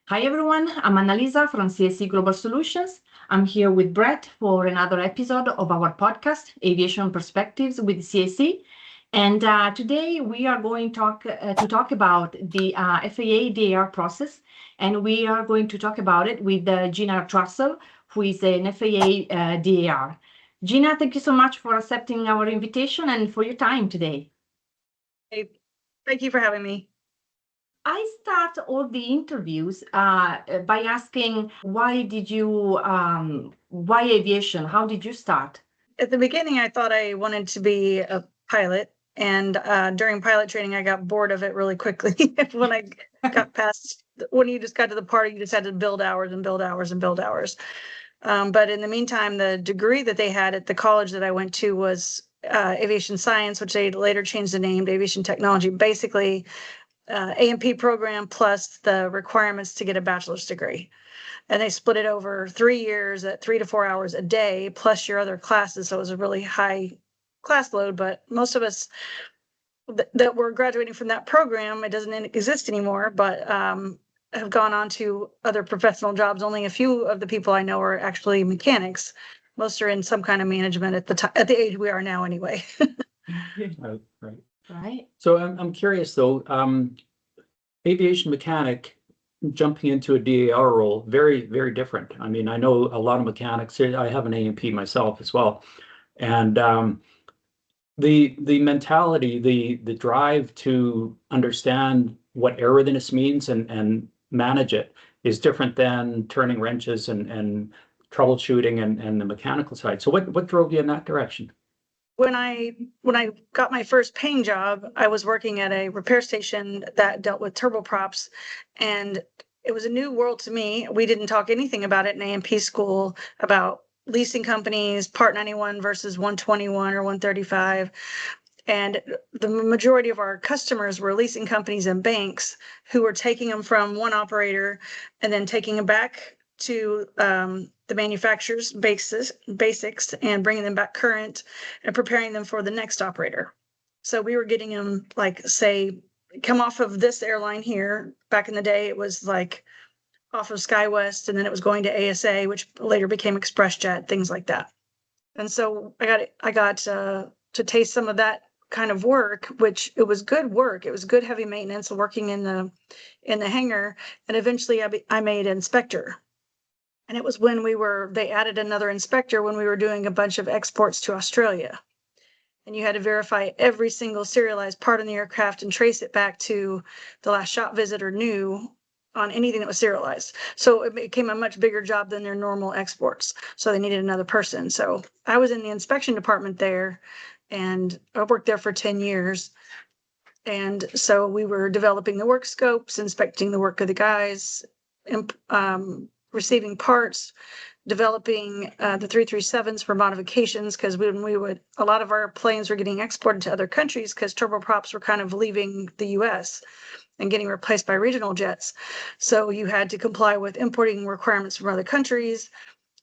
Hi everyone, I'm Annalisa from C.A.C Global Solutions. I'm here with Brett for another episode of our podcast, Aviation Perspectives with C.A.C. And today we are going to talk about the FAA DAR process, and we are going to talk about it with Gina Trussell, who is an FAA DAR. Gina, thank you so much for accepting our invitation and for your time today. Hey, thank you for having me. I start all the interviews by asking, why aviation? How did you start? At the beginning, I thought I wanted to be a pilot. And during pilot training, I got bored of it really quickly. When I got past, when you just got to the part, you just had to build hours and build hours and build hours. But in the meantime, the degree that they had at the college that I went to was aviation science, which they later changed the name to aviation technology. Basically, A&P program plus the requirements to get a bachelor's degree. And they split it over 3 years at 3 to 4 hours a day, plus your other classes. So it was a really high class load. But most of us that were graduating from that program, it doesn't exist anymore, but have gone on to other professional jobs. Only a few of the people I know are actually mechanics. Most are in some kind of management at the age we are now anyway. Right. So I'm curious though, aviation mechanic jumping into a DAR role, very, very different. I mean, I know a lot of mechanics. I have an A&P myself as well. And the mentality, the drive to understand what airworthiness means and manage it is different than turning wrenches and troubleshooting and the mechanical side. So what drove you in that direction? When I got my first paying job, I was working at a repair station that dealt with turboprops, and it was a new world to me. We didn't talk anything about it in A&P school about leasing companies, Part 91 versus 121 or 135. And the majority of our customers were leasing companies and banks who were taking them from one operator and then taking them back to the manufacturer's basics and bringing them back current and preparing them for the next operator. So we were getting them, like, say, come off of this airline here. Back in the day, it was like off of SkyWest, and then it was going to ASA, which later became ExpressJet, things like that. And so I got to taste some of that kind of work, which it was good work. It was good heavy maintenance, working in the hangar, and eventually I made inspector. And it was when they added another inspector when we were doing a bunch of exports to Australia. And you had to verify every single serialized part on the aircraft and trace it back to the last shop visit or new on anything that was serialized. So it became a much bigger job than their normal exports. So they needed another person. So I was in the inspection department there, and I worked there for 10 years. And so we were developing the work scopes, inspecting the work of the guys, receiving parts, developing the 337s for modifications, because a lot of our planes were getting exported to other countries because turboprops were kind of leaving the US and getting replaced by regional jets. So you had to comply with importing requirements from other countries.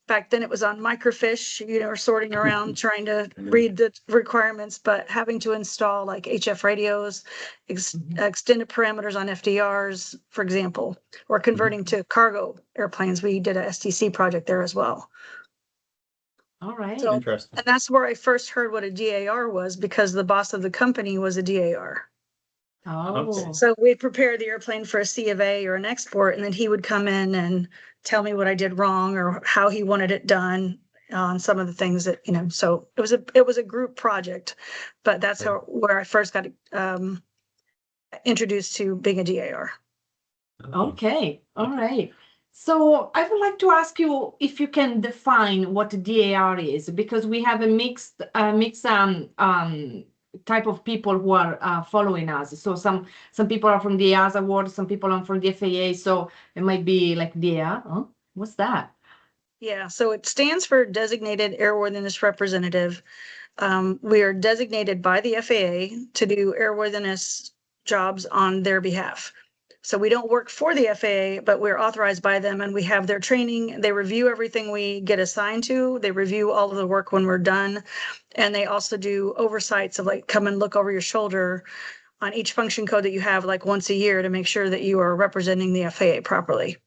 Back then it was on microfiche, sorting around, trying to read the requirements, but having to install like HF radios, extended parameters on FDRs, for example, or converting to cargo airplanes. We did a STC project there as well. All right. So, Interesting. and that's where I first heard what a DAR was, because the boss of the company was a DAR. Oh. Okay. So we'd prepare the airplane for a C of A or an export, and then he would come in and tell me what I did wrong or how he wanted it done on some of the things that, so it was a group project, but that's where I first got introduced to being a DAR. Okay. All right. So I would like to ask you if you can define what a DAR is, because we have a mixed type of people who are following us. So some people are from the EASA world, some people are from the FAA. So it might be like DAR. Huh? What's that? Yeah, so it stands for Designated Airworthiness Representative. We are designated by the FAA to do airworthiness jobs on their behalf. So we don't work for the FAA, but we're authorized by them, and we have their training. They review everything we get assigned to. They review all of the work when we're done. And they also do oversights of, like, come and look over your shoulder on each function code that you have, like, once a year, to make sure that you are representing the FAA properly.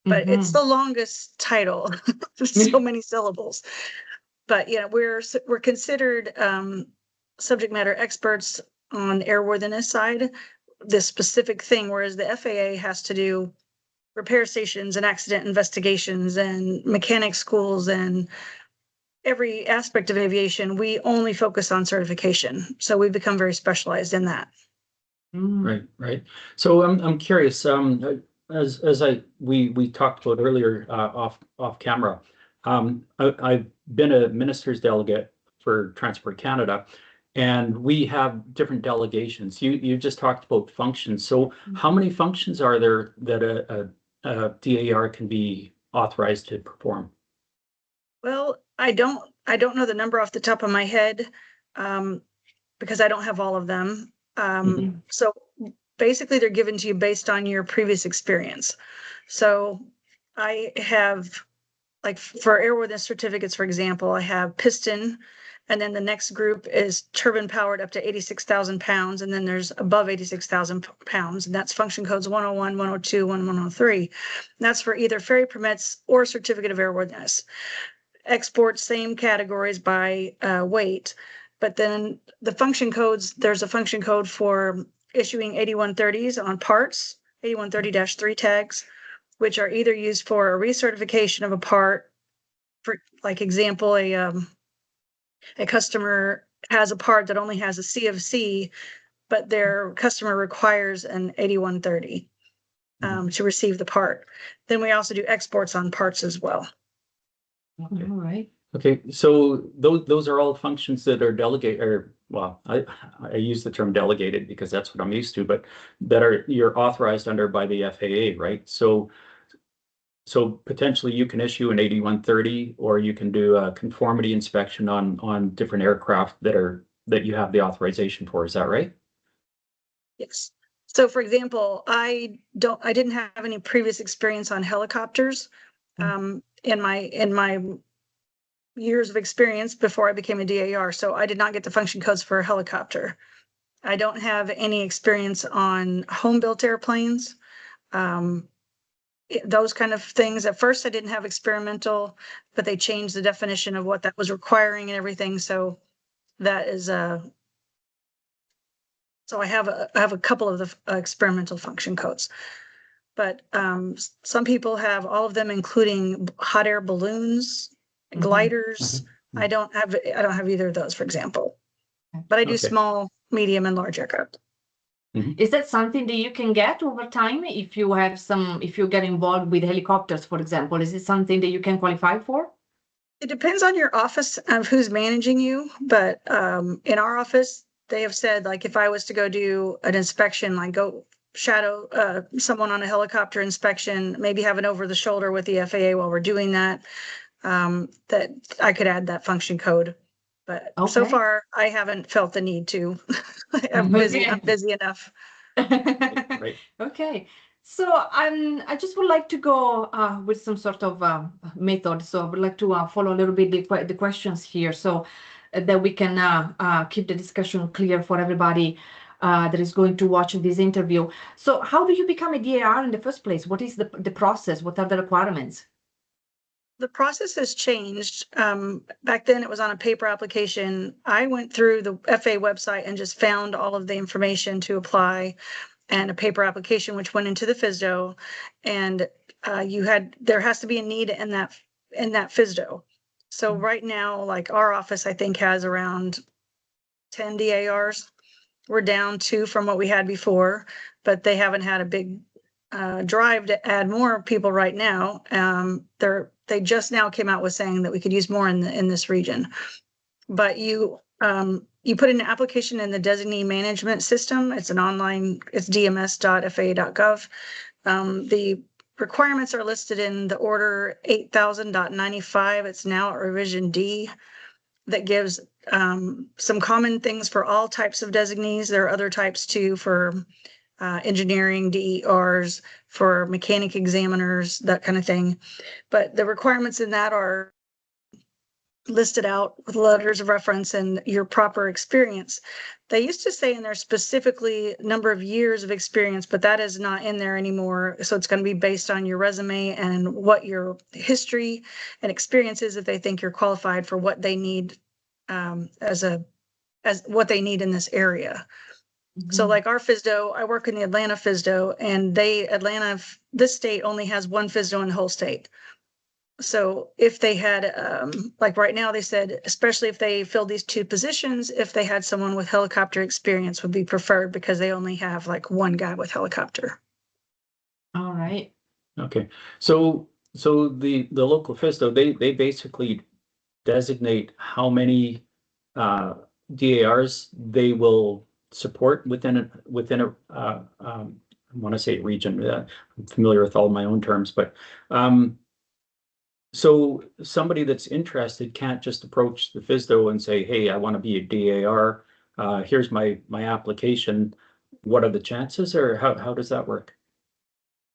but it's the longest title. There's so many syllables. But we're considered subject matter experts on airworthiness side, this specific thing, whereas the FAA has to do repair stations and accident investigations and mechanic schools and every aspect of aviation. We only focus on certification. So we've become very specialized in that. Right. So I'm curious, as we talked about earlier, off camera, I've been a minister's delegate for Transport Canada, and we have different delegations. You just talked about functions. So how many functions are there that a DAR can be authorized to perform? Well, I don't know the number off the top of my head, because I don't have all of them. So basically they're given to you based on your previous experience. So I have, like, for airworthiness certificates, for example, I have piston, and then the next group is turbine powered up to 86,000 pounds. And then there's above 86,000 pounds, and that's function codes 101, 102, 103. And that's for either ferry permits or certificate of airworthiness. Export, same categories by weight. But then the function codes, there's a function code for issuing 8130s on parts, 8130-3 tags, which are either used for a recertification of a part. For like example, a customer has a part that only has a C of C, but their customer requires an 8130 to receive the part. Then we also do exports on parts as well. Okay. All right. Okay, so those are all functions that are delegated, or well, I use the term delegated because that's what I'm used to, but that you're authorized under by the FAA, right? So potentially you can issue an 8130, or you can do a conformity inspection on different aircraft that you have the authorization for. Is that right? Yes. So for example, I didn't have any previous experience on helicopters in my years of experience before I became a DAR. So I did not get the function codes for a helicopter. I don't have any experience on home built airplanes. Those kind of things. At first I didn't have experimental, but they changed the definition of what that was requiring and everything. So that is so I have a couple of the experimental function codes. But some people have all of them, including hot air balloons, gliders. I don't have either of those, for example. But I do small, medium, and large aircraft. Is that something that you can get over time if you get involved with helicopters, for example? Is it something that you can qualify for? It depends on your office of who's managing you. But in our office, they have said, like, if I was to go do an inspection, like go shadow someone on a helicopter inspection, maybe have an over the shoulder with the FAA while we're doing that, that I could add that function code. But so far I haven't felt the need to. I'm busy enough. Right. Okay. So I just would like to go with some sort of method. So I would like to follow a little bit the questions here, so that we can keep the discussion clear for everybody that is going to watch this interview. So how do you become a DAR in the first place? What is the process? What are the requirements? The process has changed. Back then it was on a paper application. I went through the FAA website and just found all of the information to apply, and a paper application which went into the FSDO, and there has to be a need in that FSDO. So right now, like, our office, I think, has around 10 DARs. We're down 2 from what we had before, but they haven't had a big drive to add more people right now. They just now came out with saying that we could use more in this region. But you put in an application in the designee management system. It's an online, it's dms.faa.gov. The requirements are listed in the order 8000.95. It's now at revision D, that gives some common things for all types of designees. There are other types too, for engineering, DERs, for mechanic examiners, that kind of thing. But the requirements in that are listed out with letters of reference and your proper experience. They used to say in there specifically number of years of experience, but that is not in there anymore. So it's going to be based on your resume and what your history and experience is, if they think you're qualified for what they need as what they need in this area. So like our FSDO, I work in the Atlanta FSDO, and this state only has one FSDO in the whole state. So if they had, like right now, they said, especially if they filled these two positions, if they had someone with helicopter experience would be preferred, because they only have like one guy with helicopter. All right. Okay. So the local FSDO, they basically designate how many DARs they will support within a I want to say region. I'm familiar with all my own terms, but so somebody that's interested can't just approach the FSDO and say, "Hey, I want to be a DAR. Here's my application. What are the chances?" Or how does that work?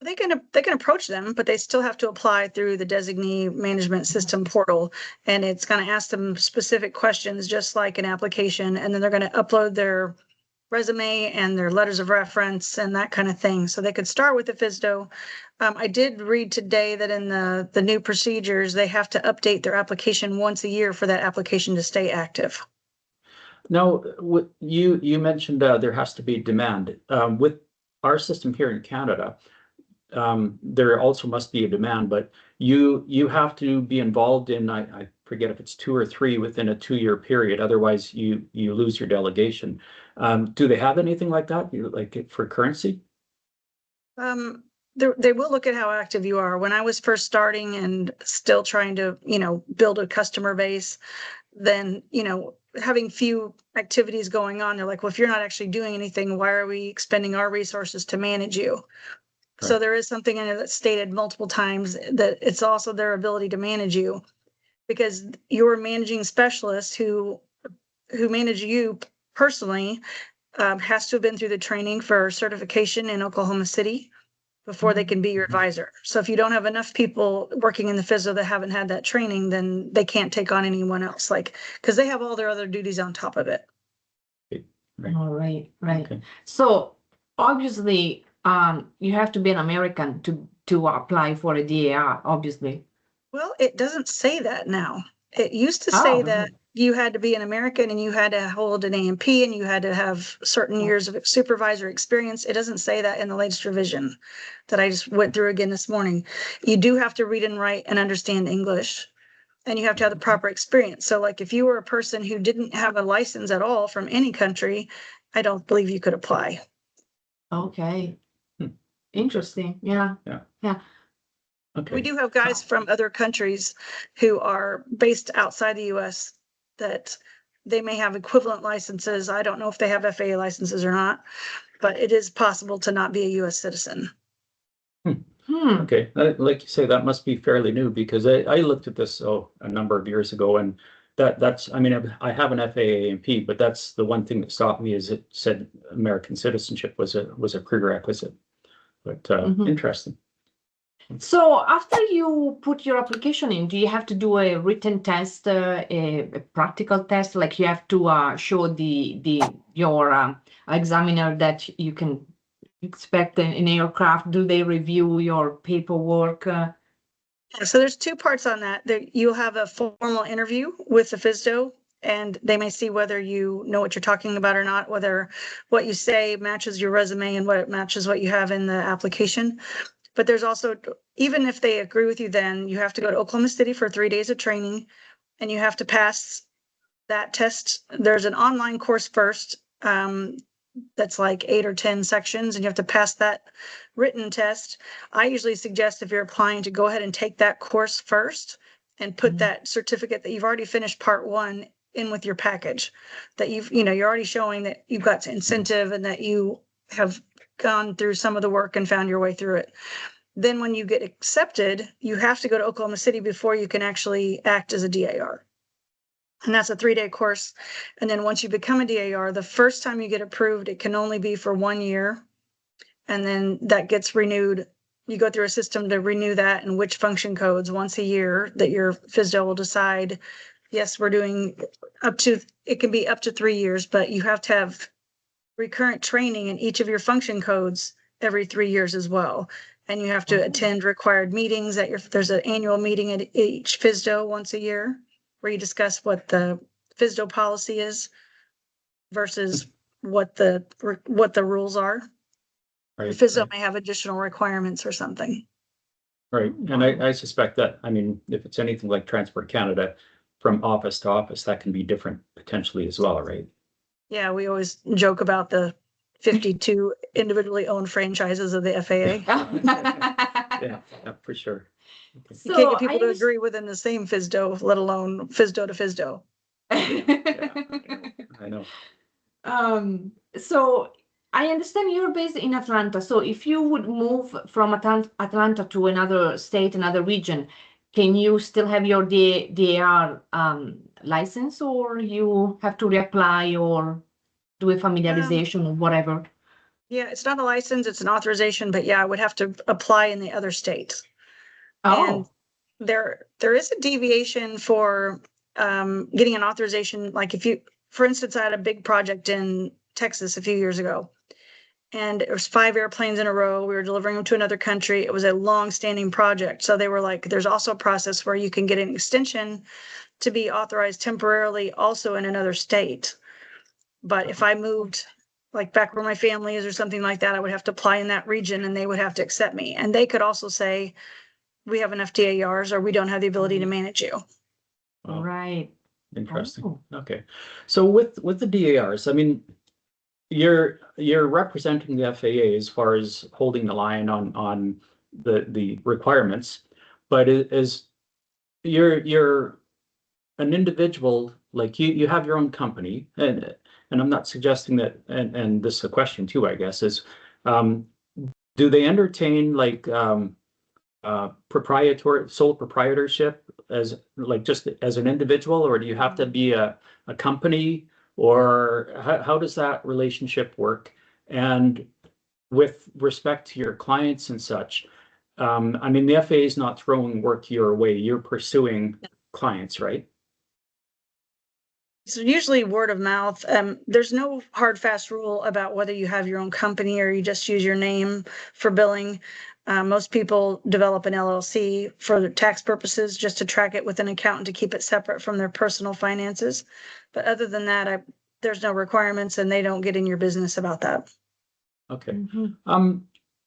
They can approach them, but they still have to apply through the designee management system portal, and it's going to ask them specific questions, just like an application, and then they're going to upload their resume and their letters of reference and that kind of thing. So they could start with the FSDO. I did read today that in the new procedures, they have to update their application once a year for that application to stay active. Now, you mentioned there has to be demand. With our system here in Canada, there also must be a demand, but you have to be involved in, I forget if it's 2 or 3 within a 2-year period. Otherwise, you lose your delegation. Do they have anything like that, like for currency? They will look at how active you are. When I was first starting and still trying to, build a customer base, then, having few activities going on, they're like, well, if you're not actually doing anything, why are we expending our resources to manage you? Right. So there is something in it that's stated multiple times that it's also their ability to manage you, because your managing specialist who manage you personally has to have been through the training for certification in Oklahoma City before they can be your advisor. So if you don't have enough people working in the FSDO that haven't had that training, then they can't take on anyone else, because they have all their other duties on top of it. Right. All right. Okay. So obviously, you have to be an American to apply for a DAR, obviously. Well, it doesn't say that now. It used to say that you had to be an American and you had to hold an A&P and you had to have certain years of supervisor experience. It doesn't say that in the latest revision that I just went through again this morning. You do have to read and write and understand English, and you have to have the proper experience. So like if you were a person who didn't have a license at all from any country, I don't believe you could apply. Okay. Interesting. Yeah. Okay. We do have guys from other countries who are based outside the US that they may have equivalent licenses. I don't know if they have FAA licenses or not, but it is possible to not be a US citizen. Okay, like you say, that must be fairly new, because I looked at this a number of years ago, and that's, I mean, I have an FAA A&P, but that's the one thing that stopped me, is it said American citizenship was a prerequisite. But interesting. So after you put your application in, do you have to do a written test, a practical test? Like you have to show your examiner that you can expect an aircraft? Do they review your paperwork? So there's 2 parts on that. You'll have a formal interview with the FSDO, and they may see whether you know what you're talking about or not, whether what you say matches your resume and what matches what you have in the application. But there's also, even if they agree with you, then you have to go to Oklahoma City for 3 days of training, and you have to pass that test. There's an online course first that's like 8 or 10 sections, and you have to pass that written test. I usually suggest, if you're applying, to go ahead and take that course first and put that certificate that you've already finished part 1 in with your package, that you're already showing that you've got incentive and that you have gone through some of the work and found your way through it. Then when you get accepted, you have to go to Oklahoma City before you can actually act as a DAR. And that's a 3-day course. And then once you become a DAR, the first time you get approved, it can only be for 1 year. And then that gets renewed. You go through a system to renew that, and which function codes once a year that your FSDO will decide Yes, we're doing it can be up to 3 years, but you have to have recurrent training in each of your function codes every 3 years as well. And you have to attend required meetings there's an annual meeting at each FSDO once a year where you discuss what the FSDO policy is versus what the rules are. Right, FSDO right. may have additional requirements or something. Right, and I suspect that, I mean, if it's anything like Transport Canada, from office to office, that can be different potentially as well, right? Yeah, we always joke about the 52 individually owned franchises of the FAA. Yeah, for sure. Okay. You can't get So people to agree within the same FSDO, let alone FSDO to FSDO. I know. So I understand you're based in Atlanta. So if you would move from Atlanta to another state, another region, can you still have your DAR license, or you have to reapply or do a familiarization or whatever? Yeah, it's not a license, it's an authorization, but yeah, I would have to apply in the other states. And Oh, there is a deviation for getting an authorization. Like if you, for instance, I had a big project in Texas a few years ago, and it was 5 airplanes in a row. We were delivering them to another country. It was a long-standing project. So they were like, there's also a process where you can get an extension to be authorized temporarily also in another state. But if I moved like back where my family is or something like that, I would have to apply in that region and they would have to accept me. And they could also say, we have enough DARs or we don't have the ability to manage you. Wow, right. interesting. Oh. Okay, so with the DARs, I mean, you're representing the FAA as far as holding the line on the requirements, but you're an individual, like you have your own company, and I'm not suggesting that, and this is a question too, I guess, is do they entertain like sole proprietorship as like just as an individual, or do you have to be a company, or how does that relationship work? And with respect to your clients and such, I mean, the FAA is not throwing work your way. You're pursuing clients, right? So usually word of mouth. There's no hard, fast rule about whether you have your own company or you just use your name for billing. Most people develop an LLC for tax purposes, just to track it with an accountant to keep it separate from their personal finances. But other than that, there's no requirements and they don't get in your business about that. Okay. Mhm.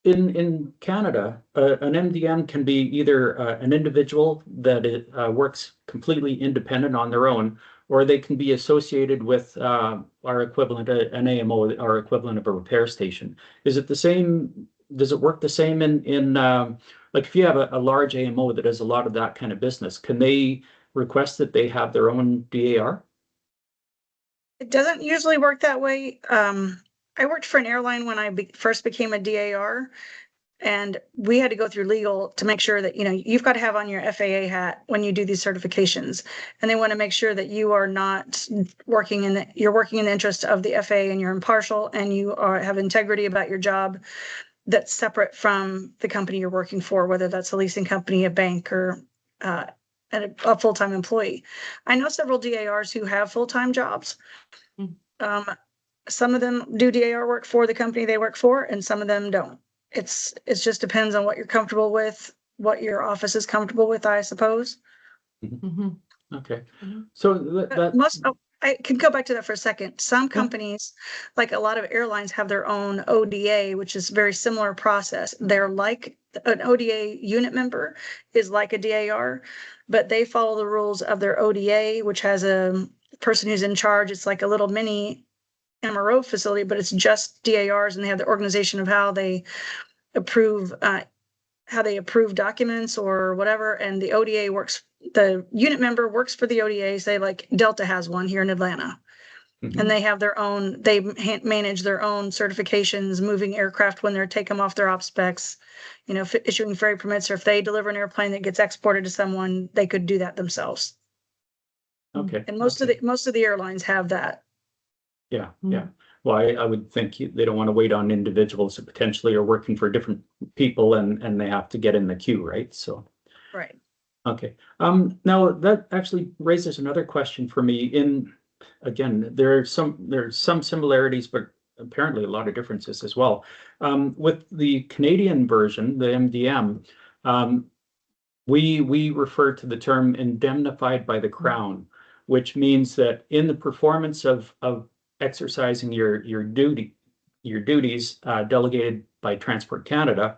In Canada, an MDM can be either an individual that works completely independent on their own, or they can be associated with our equivalent, an AMO, our equivalent of a repair station. Is it the same? Does it work the same in like if you have a large AMO that does a lot of that kind of business, can they request that they have their own DAR? It doesn't usually work that way. I worked for an airline when I first became a DAR, and we had to go through legal to make sure that, you've got to have on your FAA hat when you do these certifications. And they want to make sure that you are not you're working in the interest of the FAA and you're impartial and you have integrity about your job that's separate from the company you're working for, whether that's a leasing company, a bank, or a full-time employee. I know several DARs who have full-time jobs. Some of them do DAR work for the company they work for, and some of them don't. It just depends on what you're comfortable with, what your office is comfortable with, I suppose. Mhm. Okay, Mhm. so I can go back to that for a second. Some companies, like a lot of airlines, have their own ODA, which is very similar process. They're like an ODA unit member is like a DAR, but they follow the rules of their ODA, which has a person who's in charge. It's like a little mini MRO facility, but it's just DARs, and they have the organization of how they approve documents or whatever. And the ODA works, the unit member works for the ODA. Say like Delta has one here in Atlanta, and they have their own, they manage their own certifications, moving aircraft when they're taking them off their op specs, issuing ferry permits, or if they deliver an airplane that gets exported to someone, they could do that themselves. okay. And most of the airlines have that. Yeah, yeah. Well, I would think they don't want to wait on individuals that potentially are working for different people and they have to get in the queue, right? So, Right. Okay. Now that actually raises another question for me. Again, there's some similarities, but apparently a lot of differences as well. With the Canadian version, the MDM, we refer to the term indemnified by the Crown, which means that in the performance of exercising your duties delegated by Transport Canada,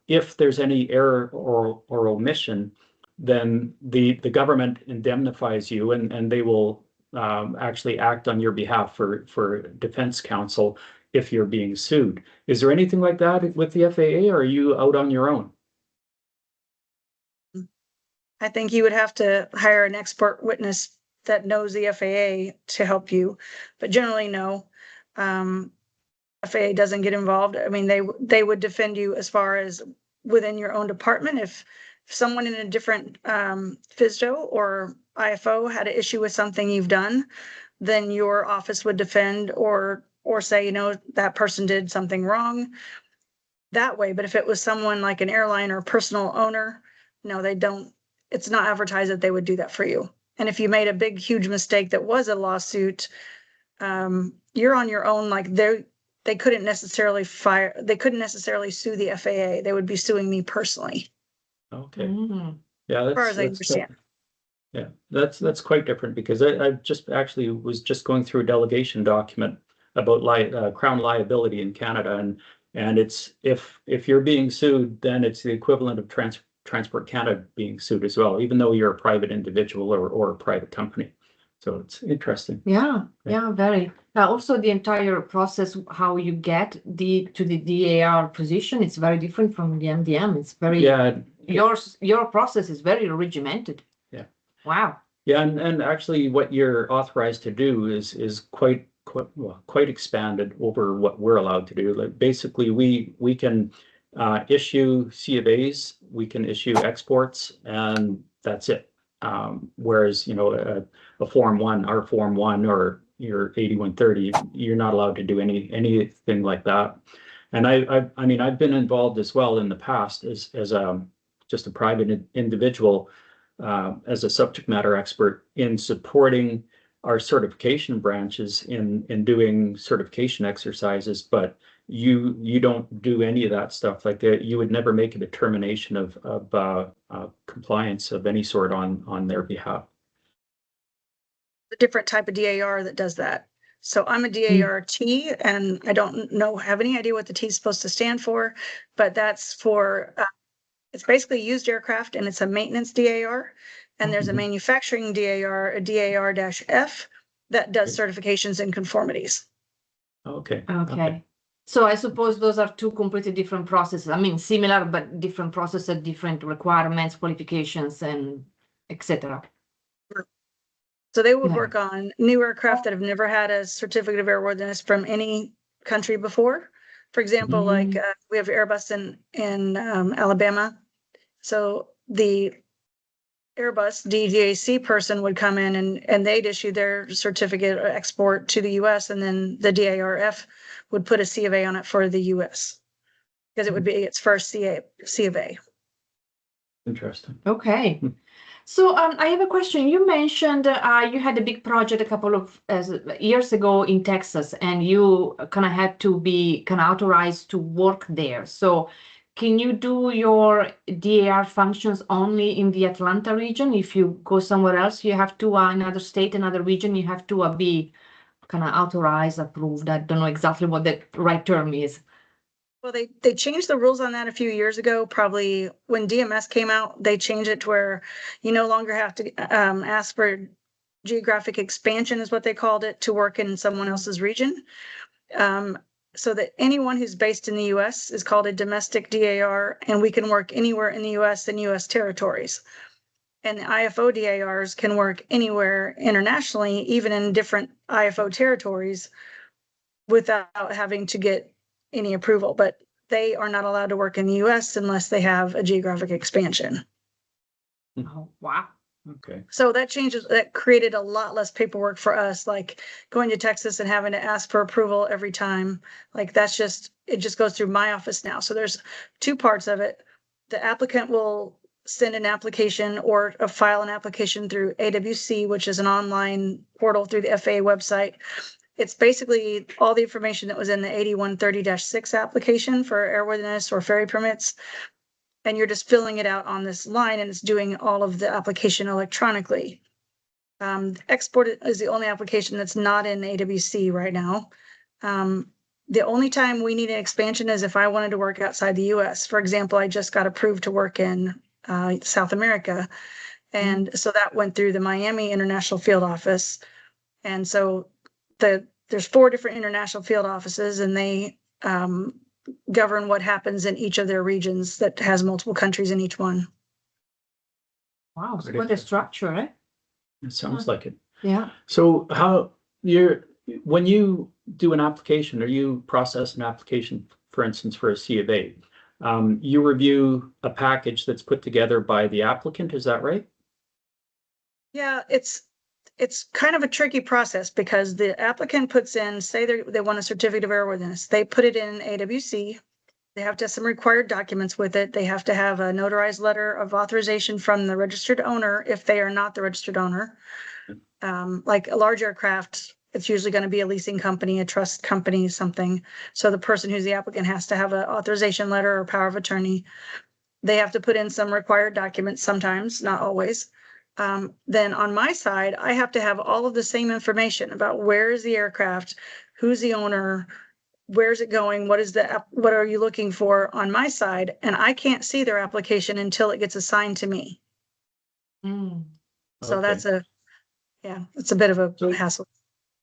if there's any error or omission, then the government indemnifies you, and they will actually act on your behalf for defense counsel if you're being sued. Is there anything like that with the FAA, or are you out on your own? I think you would have to hire an expert witness that knows the FAA to help you, but generally, no. FAA doesn't get involved. I mean, they would defend you as far as within your own department. If someone in a different FSDO or IFO had an issue with something you've done, then your office would defend or say, that person did something wrong that way. But if it was someone like an airline or personal owner, no, they don't. It's not advertised that they would do that for you. And if you made a big, huge mistake that was a lawsuit, you're on your own. Like they couldn't necessarily sue the FAA. They would be suing me personally. Okay. Yeah, as far as I understand. Yeah, that's quite different, because I just actually was just going through a delegation document about Crown liability in Canada, and it's if you're being sued, then it's the equivalent of Transport Canada being sued as well, even though you're a private individual or a private company. So it's interesting. Yeah, very. Also, the entire process, how you get to the DAR position, it's very different from the MDM. It's very your process is very regimented. Yeah. Wow. Yeah, and actually, what you're authorized to do is quite expanded over what we're allowed to do. Like basically, we can issue C of A's, we can issue exports, and that's it. Whereas a Form 1, our Form 1 or your 8130, you're not allowed to do anything like that. And I mean, I've been involved as well in the past as just a private individual, as a subject matter expert in supporting our certification branches in doing certification exercises, but you don't do any of that stuff. Like that, you would never make a determination of compliance of any sort on their behalf. A different type of DAR that does that. So I'm a DAR T, and I don't have any idea what the T is supposed to stand for, but that's for it's basically used aircraft, and it's a maintenance DAR. And there's a manufacturing DAR, a DAR-F, that does certifications and conformities. Okay. So I suppose those are two completely different processes. I mean, similar, but different processes, different requirements, qualifications, and etc. So they would work on new aircraft that have never had a certificate of airworthiness from any country before. For example, like we have Airbus in Alabama. So the Airbus DGAC person would come in and they'd issue their certificate of export to the US, and then the DARF would put a C of A on it for the US, because it would be its first C of A. Interesting. Okay. So I have a question. You mentioned you had a big project a couple of years ago in Texas, and you kind of had to be kind of authorized to work there. So can you do your DAR functions only in the Atlanta region? If you go somewhere else, you have to, another state, another region, you have to be kind of authorized, approved. I don't know exactly what the right term is. Well, they changed the rules on that a few years ago. Probably when DMS came out, they changed it to where you no longer have to ask for geographic expansion, is what they called it, to work in someone else's region. So that anyone who's based in the US is called a domestic DAR, and we can work anywhere in the US and US territories. And the IFO DARs can work anywhere internationally, even in different IFO territories, without having to get any approval. But they are not allowed to work in the US unless they have a geographic expansion. Oh, wow. Okay. So that created a lot less paperwork for us, like going to Texas and having to ask for approval every time. Like it just goes through my office now. So there's two parts of it. The applicant will send an application or file an application through AWC, which is an online portal through the FAA website. It's basically all the information that was in the 8130-6 application for airworthiness or ferry permits. And you're just filling it out on this line, and it's doing all of the application electronically. Export is the only application that's not in AWC right now. The only time we need an expansion is if I wanted to work outside the US. For example, I just got approved to work in South America. And so that went through the Miami International Field Office. And so there's 4 different international field offices, and they govern what happens in each of their regions that has multiple countries in each one. Wow, so what a structure, eh? It sounds like it. Yeah. So when you do an application, or you process an application, for instance, for a C of A, you review a package that's put together by the applicant, is that right? Yeah, it's kind of a tricky process because the applicant puts in, say they want a certificate of airworthiness. They put it in AWC. They have to have some required documents with it. They have to have a notarized letter of authorization from the registered owner if they are not the registered owner. Like a large aircraft, it's usually going to be a leasing company, a trust company, something. So the person who's the applicant has to have an authorization letter or power of attorney. They have to put in some required documents sometimes, not always. Then on my side, I have to have all of the same information about where is the aircraft, who's the owner, where's it going, what are you looking for on my side, and I can't see their application until it gets assigned to me. So Okay. it's a bit of a hassle.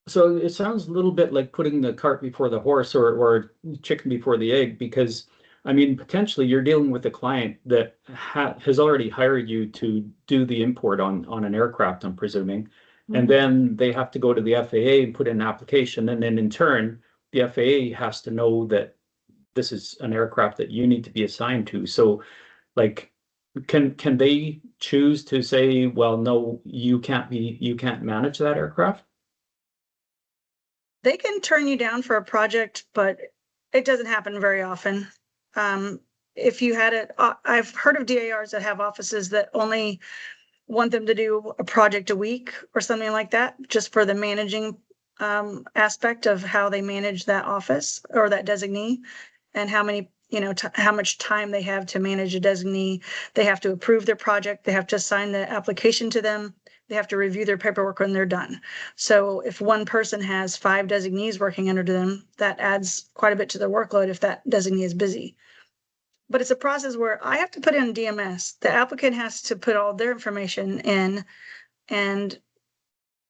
So it sounds a little bit like putting the cart before the horse, or chicken before the egg, because I mean, potentially you're dealing with a client that has already hired you to do the import on an aircraft, I'm presuming. And then they have to go to the FAA and put in an application. And then in turn, the FAA has to know that this is an aircraft that you need to be assigned to. So like, can they choose to say, well, no, you can't manage that aircraft? They can turn you down for a project, but it doesn't happen very often. If you had it, I've heard of DARs that have offices that only want them to do a project a week or something like that, just for the managing aspect of how they manage that office or that designee, and how many, how much time they have to manage a designee. They have to approve their project. They have to assign the application to them. They have to review their paperwork when they're done. So if one person has 5 designees working under them, that adds quite a bit to their workload if that designee is busy. But it's a process where I have to put in DMS. The applicant has to put all their information in. And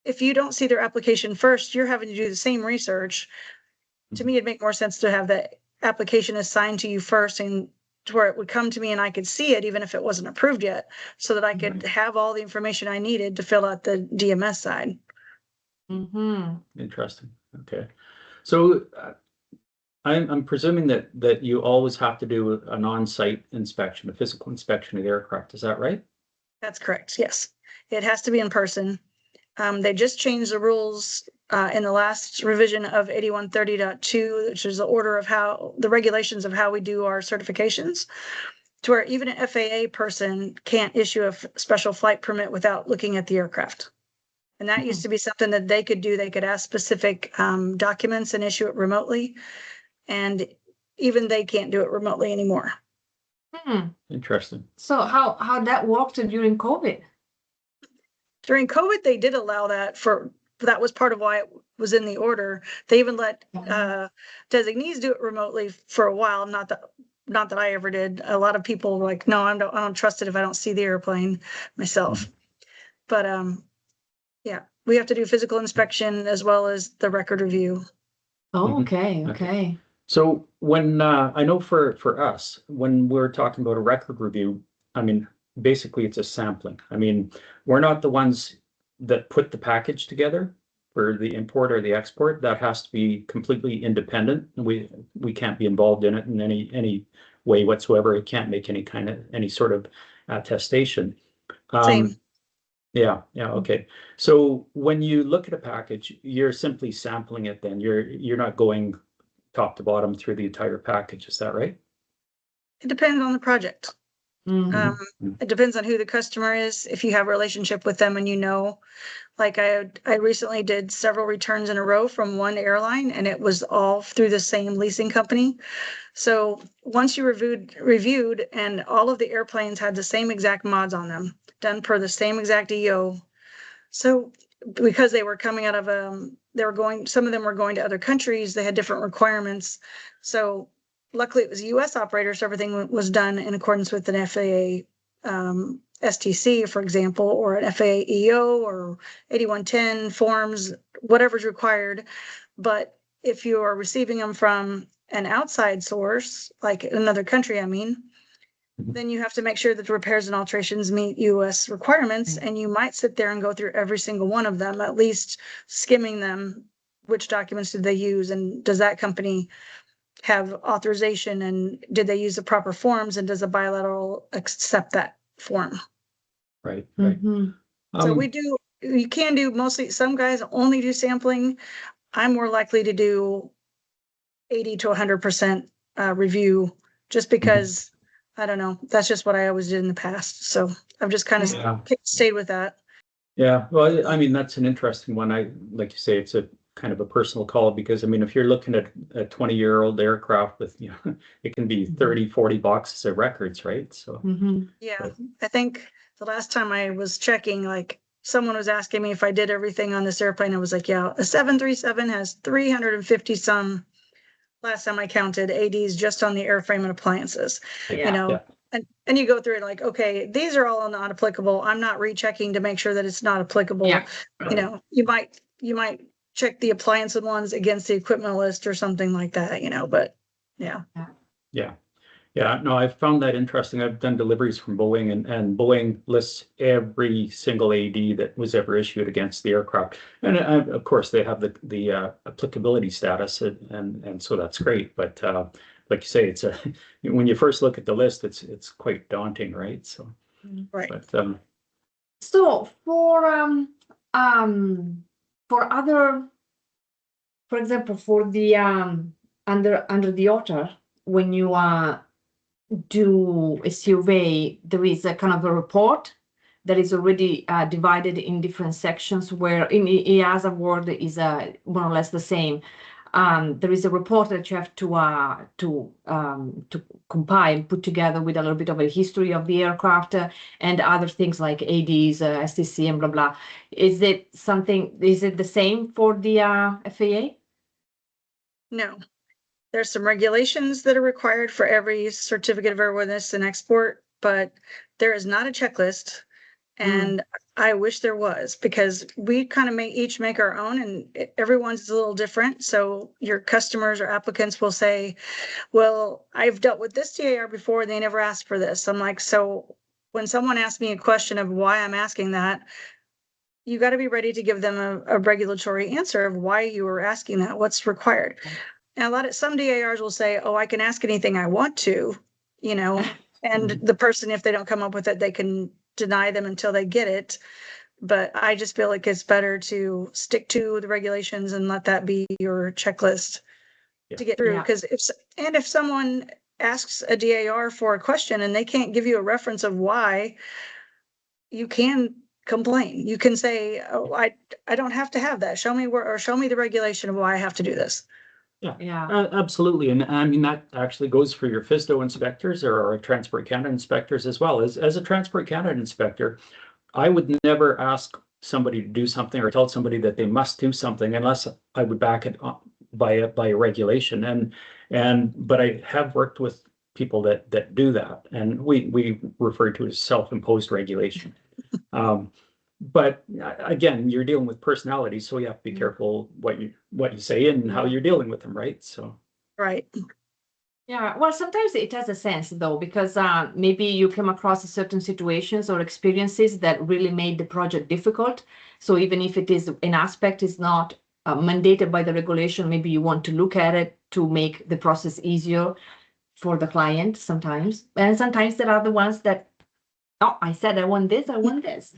if you don't see their application first, you're having to do the same research. To me, it'd make more sense to have the application assigned to you first, and to where it would come to me and I could see it, even if it wasn't approved yet, so that I could have all the information I needed to fill out the DMS side. Interesting. Okay. So I'm presuming that you always have to do an on-site inspection, a physical inspection of the aircraft. Is that right? That's correct. Yes, it has to be in person. They just changed the rules in the last revision of 8130.2, which is the order of the regulations of how we do our certifications, to where even an FAA person can't issue a special flight permit without looking at the aircraft. And that used to be something that they could do. They could ask specific documents and issue it remotely. And even they can't do it remotely anymore. Interesting. So how that worked during COVID? During COVID, they did allow that that was part of why it was in the order. They even let designees do it remotely for a while. Not that I ever did. A lot of people were like, no, I don't trust it if I don't see the airplane myself. But we have to do physical inspection as well as the record review. Oh, okay. So when I know for us, when we're talking about a record review, I mean, basically it's a sampling. I mean, we're not the ones that put the package together for the import or the export. That has to be completely independent. We can't be involved in it in any way whatsoever. It can't make any sort of attestation. Same. Yeah, okay. So when you look at a package, you're simply sampling it then. You're not going top to bottom through the entire package, is that right? It depends on the project. It depends on who the customer is. If you have a relationship with them and you know, like I recently did several returns in a row from one airline, and it was all through the same leasing company. So once you reviewed and all of the airplanes had the same exact mods on them, done per the same exact EO. So because they were coming out of some of them were going to other countries, they had different requirements. So luckily it was US operators, so everything was done in accordance with an FAA STC, for example, or an FAA EO or 8110 forms, whatever's required. But if you are receiving them from an outside source, like another country, then you have to make sure that the repairs and alterations meet US requirements, and you might sit there and go through every single one of them, at least skimming them. Which documents did they use, and does that company have authorization, and did they use the proper forms, and does a bilateral accept that form? Right. So you can do mostly, some guys only do sampling. I'm more likely to do 80 to 100% review, just because I don't know, that's just what I always did in the past. So I've just kind of stayed with that. Yeah, well, that's an interesting one. Like you say, it's a kind of a personal call, because if you're looking at a 20-year-old aircraft with, it can be 30, 40 boxes of records, right? So yeah, I think the last time I was checking, like someone was asking me if I did everything on this airplane. I was like, yeah, a 737 has 350 some, last time I counted, ADs just on the airframe and appliances. And you go through it like, okay, these are all not applicable. I'm not rechecking to make sure that it's not applicable. You might check the appliance ones against the equipment list or something like that, but no, I've found that interesting. I've done deliveries from Boeing, and Boeing lists every single AD that was ever issued against the aircraft. And of course, they have the applicability status, and so that's great. But like you say, it's when you first look at the list, it's quite daunting, right? So, right. But, so for other, for example, for the under the Otter, when you do a survey, there is a kind of a report that is already divided in different sections, where in EASA word is more or less the same. There is a report that you have to compile, put together with a little bit of a history of the aircraft and other things like ADs, STC, and blah blah. Is it the same for the FAA? No. There's some regulations that are required for every certificate of airworthiness and export, but there is not a checklist. And I wish there was, because we kind of each make our own, and everyone's a little different. So your customers or applicants will say, well, I've dealt with this DAR before, and they never asked for this. I'm like, so when someone asks me a question of why I'm asking that, you got to be ready to give them a regulatory answer of why you were asking that, what's required. And some DARs will say, oh, I can ask anything I want to, and the person, if they don't come up with it, they can deny them until they get it. But I just feel like it's better to stick to the regulations and let that be your checklist to get through. Because if someone asks a DAR for a question and they can't give you a reference of why, you can complain. You can say, oh, I don't have to have that. Show me show me the regulation of why I have to do this. Yeah, absolutely. And that actually goes for your FSDO inspectors or Transport Canada inspectors as well. As a Transport Canada inspector, I would never ask somebody to do something or tell somebody that they must do something unless I would back it up by a regulation. But I have worked with people that do that, and we refer to it as self-imposed regulation. But again, you're dealing with personalities, so you have to be careful what you say and how you're dealing with them, right? So right. Yeah, well, sometimes it has a sense though, because maybe you come across certain situations or experiences that really made the project difficult. So even if it is an aspect is not mandated by the regulation, maybe you want to look at it to make the process easier for the client sometimes. And sometimes there are the ones that, oh, I said I want this, I want this.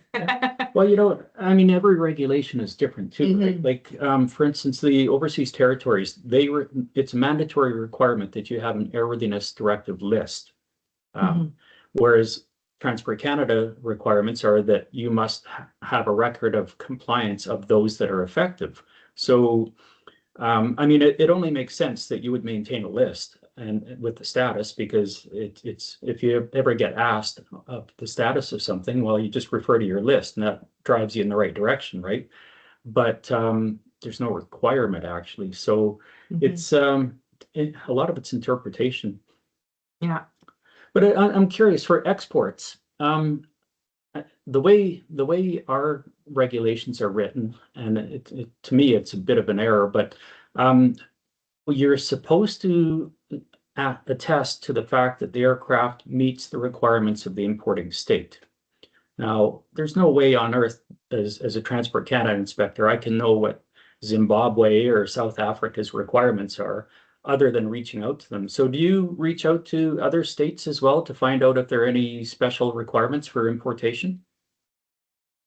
Well, every regulation is different too, right? Like, for instance, the overseas territories, it's a mandatory requirement that you have an airworthiness directive list. Whereas Transport Canada requirements are that you must have a record of compliance of those that are effective. So, I mean, it only makes sense that you would maintain a list and with the status, because it's if you ever get asked of the status of something, well, you just refer to your list, and that drives you in the right direction, right? But there's no requirement actually. So it's a lot of it's interpretation. Yeah. But I'm curious for exports. The way our regulations are written, and to me it's a bit of an error, but you're supposed to attest to the fact that the aircraft meets the requirements of the importing state. Now, there's no way on earth as a Transport Canada inspector I can know what Zimbabwe or South Africa's requirements are, other than reaching out to them. So do you reach out to other states as well to find out if there are any special requirements for importation?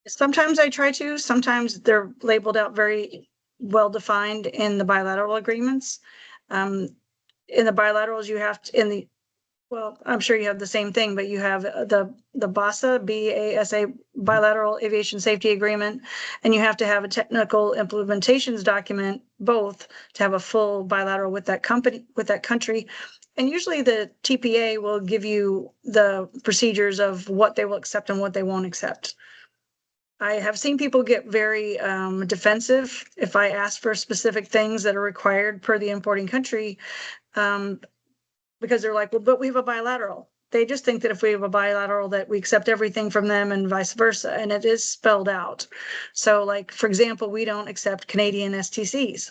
Sometimes I try to, sometimes they're labeled out very well defined in the bilateral agreements. In the bilaterals, you have to, well, I'm sure you have the same thing, but you have the BASA, BASA, Bilateral Aviation Safety Agreement, and you have to have a technical implementations document, both, to have a full bilateral with that company, with that country. And usually the TPA will give you the procedures of what they will accept and what they won't accept. I have seen people get very defensive if I ask for specific things that are required per the importing country, because they're like, well, but we have a bilateral. They just think that if we have a bilateral that we accept everything from them and vice versa, and it is spelled out. So like, for example, we don't accept Canadian STCs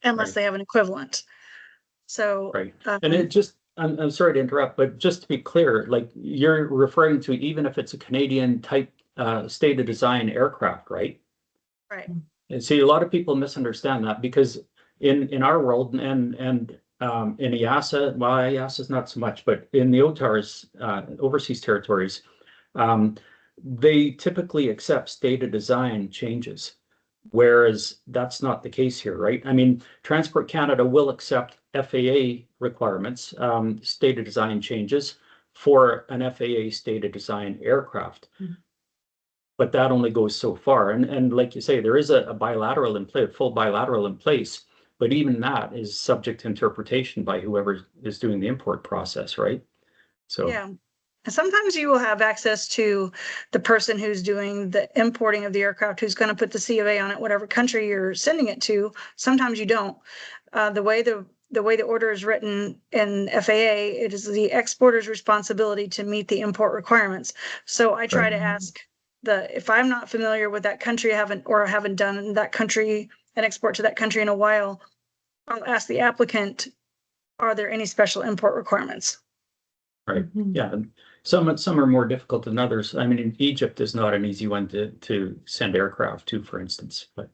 unless they have an equivalent. So, right. And it just, I'm sorry to interrupt, but just to be clear, like you're referring to even if it's a Canadian type state of design aircraft, right? Right. And see, a lot of people misunderstand that, because in our world and in EASA, well, EASA is not so much, but in the OTARs, overseas territories, they typically accept state of design changes, whereas that's not the case here, right? I mean, Transport Canada will accept FAA requirements, state of design changes for an FAA state of design aircraft. But that only goes so far. And like you say, there is a bilateral in place, full bilateral in place, but even that is subject to interpretation by whoever is doing the import process, right? So yeah. And sometimes you will have access to the person who's doing the importing of the aircraft, who's going to put the C of A on it, whatever country you're sending it to. Sometimes you don't. The way the order is written in FAA, it is the exporter's responsibility to meet the import requirements. So I try to ask if I'm not familiar with that country, I haven't done that country, an export to that country in a while, I'll ask the applicant, are there any special import requirements? right. Yeah. Some are more difficult than others. I mean, Egypt is not an easy one to send aircraft to, for instance. But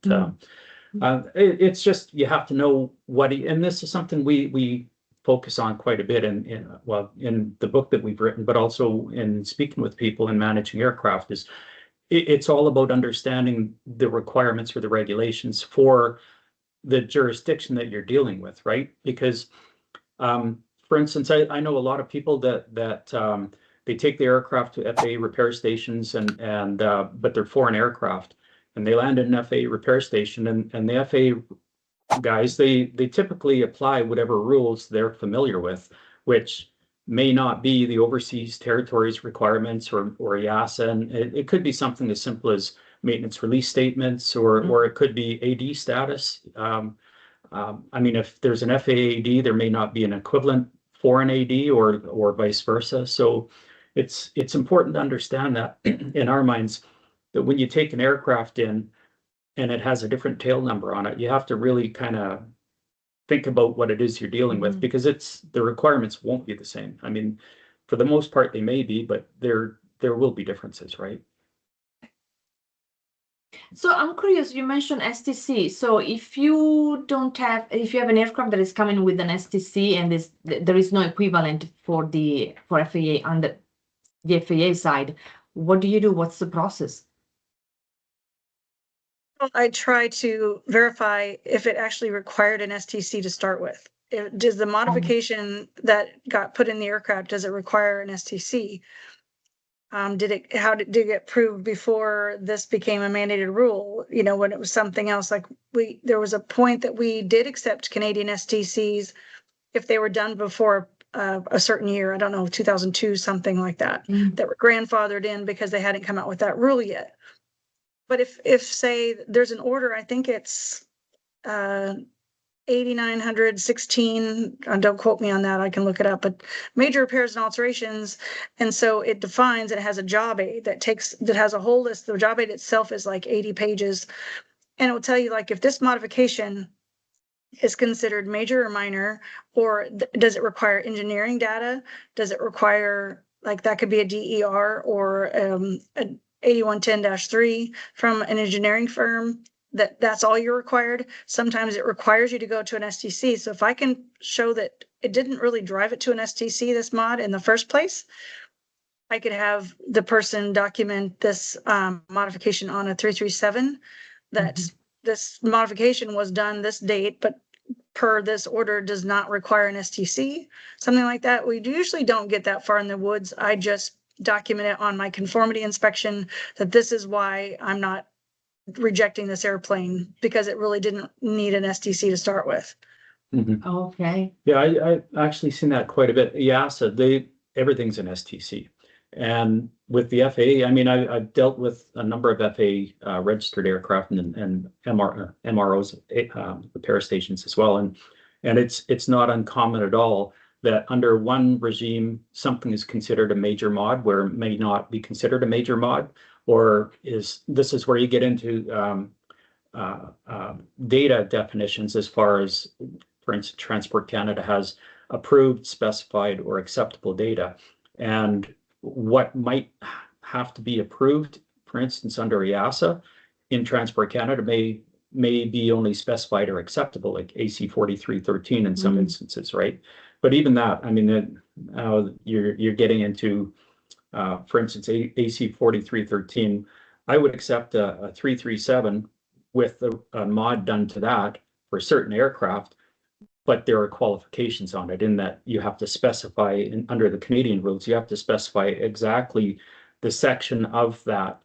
it's just, you have to know and this is something we focus on quite a bit in the book that we've written, but also in speaking with people and managing aircraft, is it's all about understanding the requirements or the regulations for the jurisdiction that you're dealing with, right? Because for instance, I know a lot of people that they take the aircraft to FAA repair stations and but they're foreign aircraft, and they land in an FAA repair station, and the FAA guys, they typically apply whatever rules they're familiar with, which may not be the overseas territories requirements or EASA, and it could be something as simple as maintenance release statements, or it could be AD status. I mean, if there's an FAA AD, there may not be an equivalent for an AD, or vice versa. So it's important to understand that in our minds, that when you take an aircraft in and it has a different tail number on it, you have to really kind of think about what it is you're dealing with, because the requirements won't be the same. I mean, for the most part, they may be, but there will be differences, right? So I'm curious, you mentioned STC. So if you have an aircraft that is coming with an STC and there is no equivalent for FAA on the FAA side, what do you do? What's the process? I try to verify if it actually required an STC to start with. does the modification that got put in the aircraft, does it require an STC? Did it get proved before this became a mandated rule? You know, when it was something else, like there was a point that we did accept Canadian STCs if they were done before a certain year, I don't know, 2002, something like that, that were grandfathered in because they hadn't come out with that rule yet. But if say there's an order, I think it's 8916, don't quote me on that, I can look it up, but major repairs and alterations. And so it defines, it has a job aid that has a whole list. The job aid itself is like 80 pages. And it will tell you, like, if this modification is considered major or minor, or does it require engineering data? Does it require, like, that could be a DER or a 8110-3 from an engineering firm, that's all you're required. Sometimes it requires you to go to an STC. So if I can show that it didn't really drive it to an STC, this mod in the first place, I could have the person document this modification on a 337 that this modification was done this date, but per this order does not require an STC, something like that. We usually don't get that far in the woods. I just document it on my conformity inspection that this is why I'm not rejecting this airplane, because it really didn't need an STC to start with. Okay. Yeah, I've actually seen that quite a bit. EASA, everything's an STC. And with the FAA, I mean, I've dealt with a number of FAA registered aircraft and MROs, repair stations as well. And it's not uncommon at all that under one regime, something is considered a major mod where it may not be considered a major mod, or this is where you get into data definitions as far as, for instance, Transport Canada has approved, specified, or acceptable data. And what might have to be approved, for instance, under EASA in Transport Canada may be only specified or acceptable, like AC 4313 in some instances, right? But even that, I mean, you're getting into, for instance, AC 4313. I would accept a 337 with a mod done to that for certain aircraft, but there are qualifications on it in that you have to specify under the Canadian rules, you have to specify exactly the section of that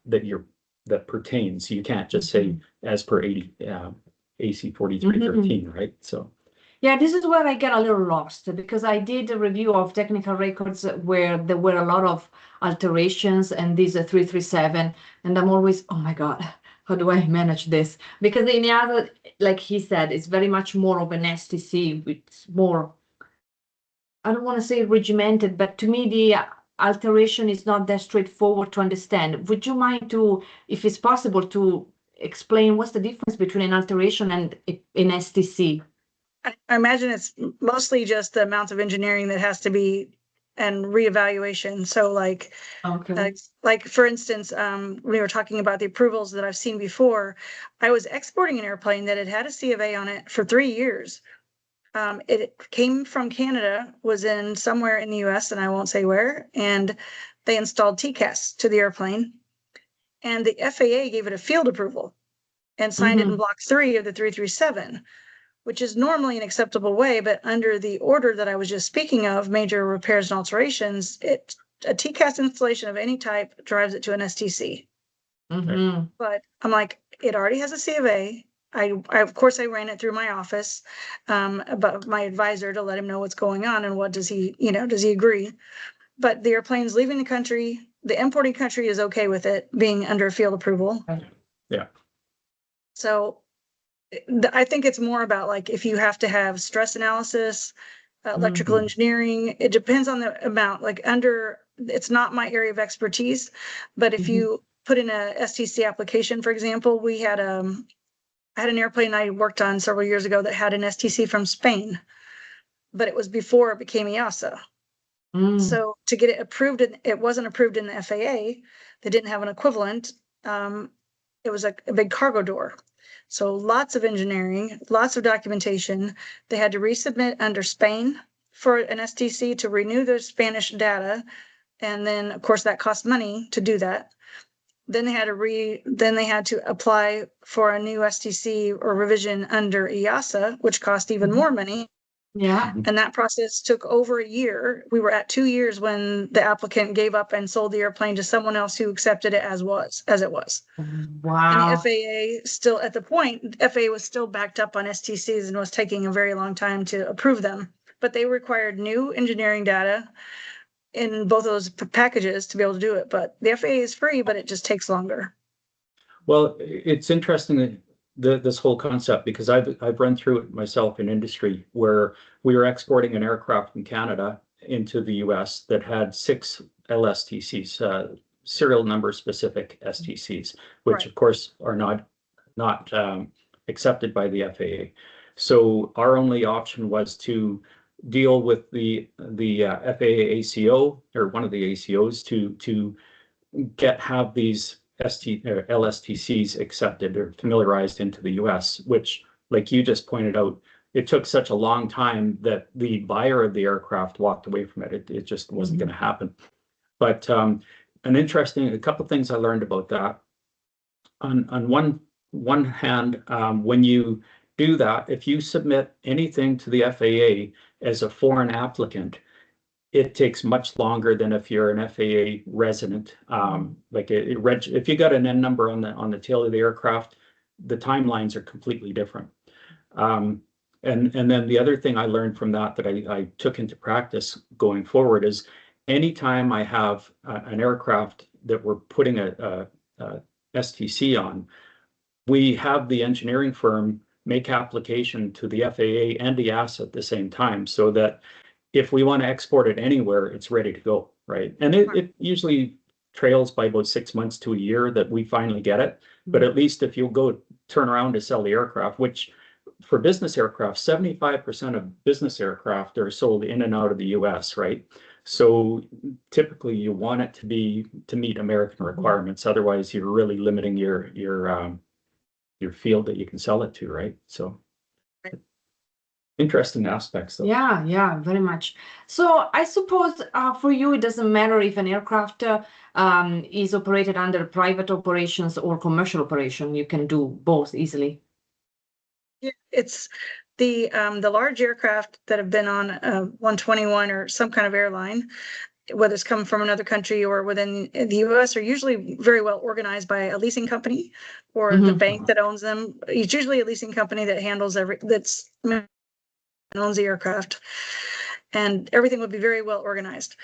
pertains. You can't just say as per AC 4313, right? So. Yeah, this is where I get a little lost, because I did a review of technical records where there were a lot of alterations and these are 337, and I'm always, oh my God, how do I manage this? Because in the other, like he said, it's very much more of an STC with more, I don't want to say regimented, but to me, the alteration is not that straightforward to understand. Would you mind to, if it's possible, to explain what's the difference between an alteration and an STC? I imagine it's mostly just the amount of engineering that has to be and reevaluation. So like, okay. Like for instance, we were talking about the approvals that I've seen before. I was exporting an airplane that had a C of A on it for 3 years. It came from Canada, was in somewhere in the US, and I won't say where, and they installed TCAS to the airplane. And the FAA gave it a field approval and signed it in block 3 of the 337. Which is normally an acceptable way, but under the order that I was just speaking of, major repairs and alterations, a TCAS installation of any type drives it to an STC. But I'm like, it already has a C of A. Of course, I ran it through my office, but my advisor to let him know what's going on and what does he agree? But the airplane's leaving the country. The importing country is okay with it being under field approval. Yeah. So I think it's more about, like, if you have to have stress analysis, electrical engineering, it depends on the amount, like it's not my area of expertise, but if you put in a STC application, for example, I had an airplane I worked on several years ago that had an STC from Spain, but it was before it became EASA. So to get it approved, it wasn't approved in the FAA. They didn't have an equivalent. It was a big cargo door. So lots of engineering, lots of documentation. They had to resubmit under Spain for an STC to renew their Spanish data. And then, of course, that cost money to do that. Then they had to apply for a new STC or revision under EASA, which cost even more money. Yeah. And that process took over a year. We were at 2 years when the applicant gave up and sold the airplane to someone else who accepted it as it was. And the Wow. FAA still, at the point, FAA was still backed up on STCs and was taking a very long time to approve them. But they required new engineering data in both of those packages to be able to do it. But the FAA is free, but it just takes longer. Well, it's interesting that this whole concept, because I've run through it myself in industry where we were exporting an aircraft from Canada into the US that had 6 LSTCs, serial number specific STCs, which Right. of course are not accepted by the FAA. So our only option was to deal with the FAA ACO, or one of the ACOs, to have these LSTCs accepted or familiarized into the US, which, like you just pointed out, it took such a long time that the buyer of the aircraft walked away from it. It just wasn't going to happen. But a couple of things I learned about that. On one hand, when you do that, if you submit anything to the FAA as a foreign applicant, it takes much longer than if you're an FAA resident. If you got an N number on the tail of the aircraft, the timelines are completely different. And then the other thing I learned from that I took into practice going forward is anytime I have an aircraft that we're putting a STC on, we have the engineering firm make application to the FAA and the EASA at the same time, so that if we want to export it anywhere, it's ready to go, right? And it usually trails by about 6 months to a year that we finally get it. But at least if you'll go turn around to sell the aircraft, which for business aircraft, 75% of business aircraft are sold in and out of the US, right? So typically you want it to meet American requirements. Otherwise, you're really limiting your field that you can sell it to, right? So interesting aspects, though. Yeah, very much. So I suppose for you, it doesn't matter if an aircraft is operated under private operations or commercial operation. You can do both easily. Yeah, it's the large aircraft that have been on 121 or some kind of airline, whether it's coming from another country or within the US, are usually very well organized by a leasing company or the bank that owns them. It's usually a leasing company that handles owns the aircraft, and everything would be very well organized.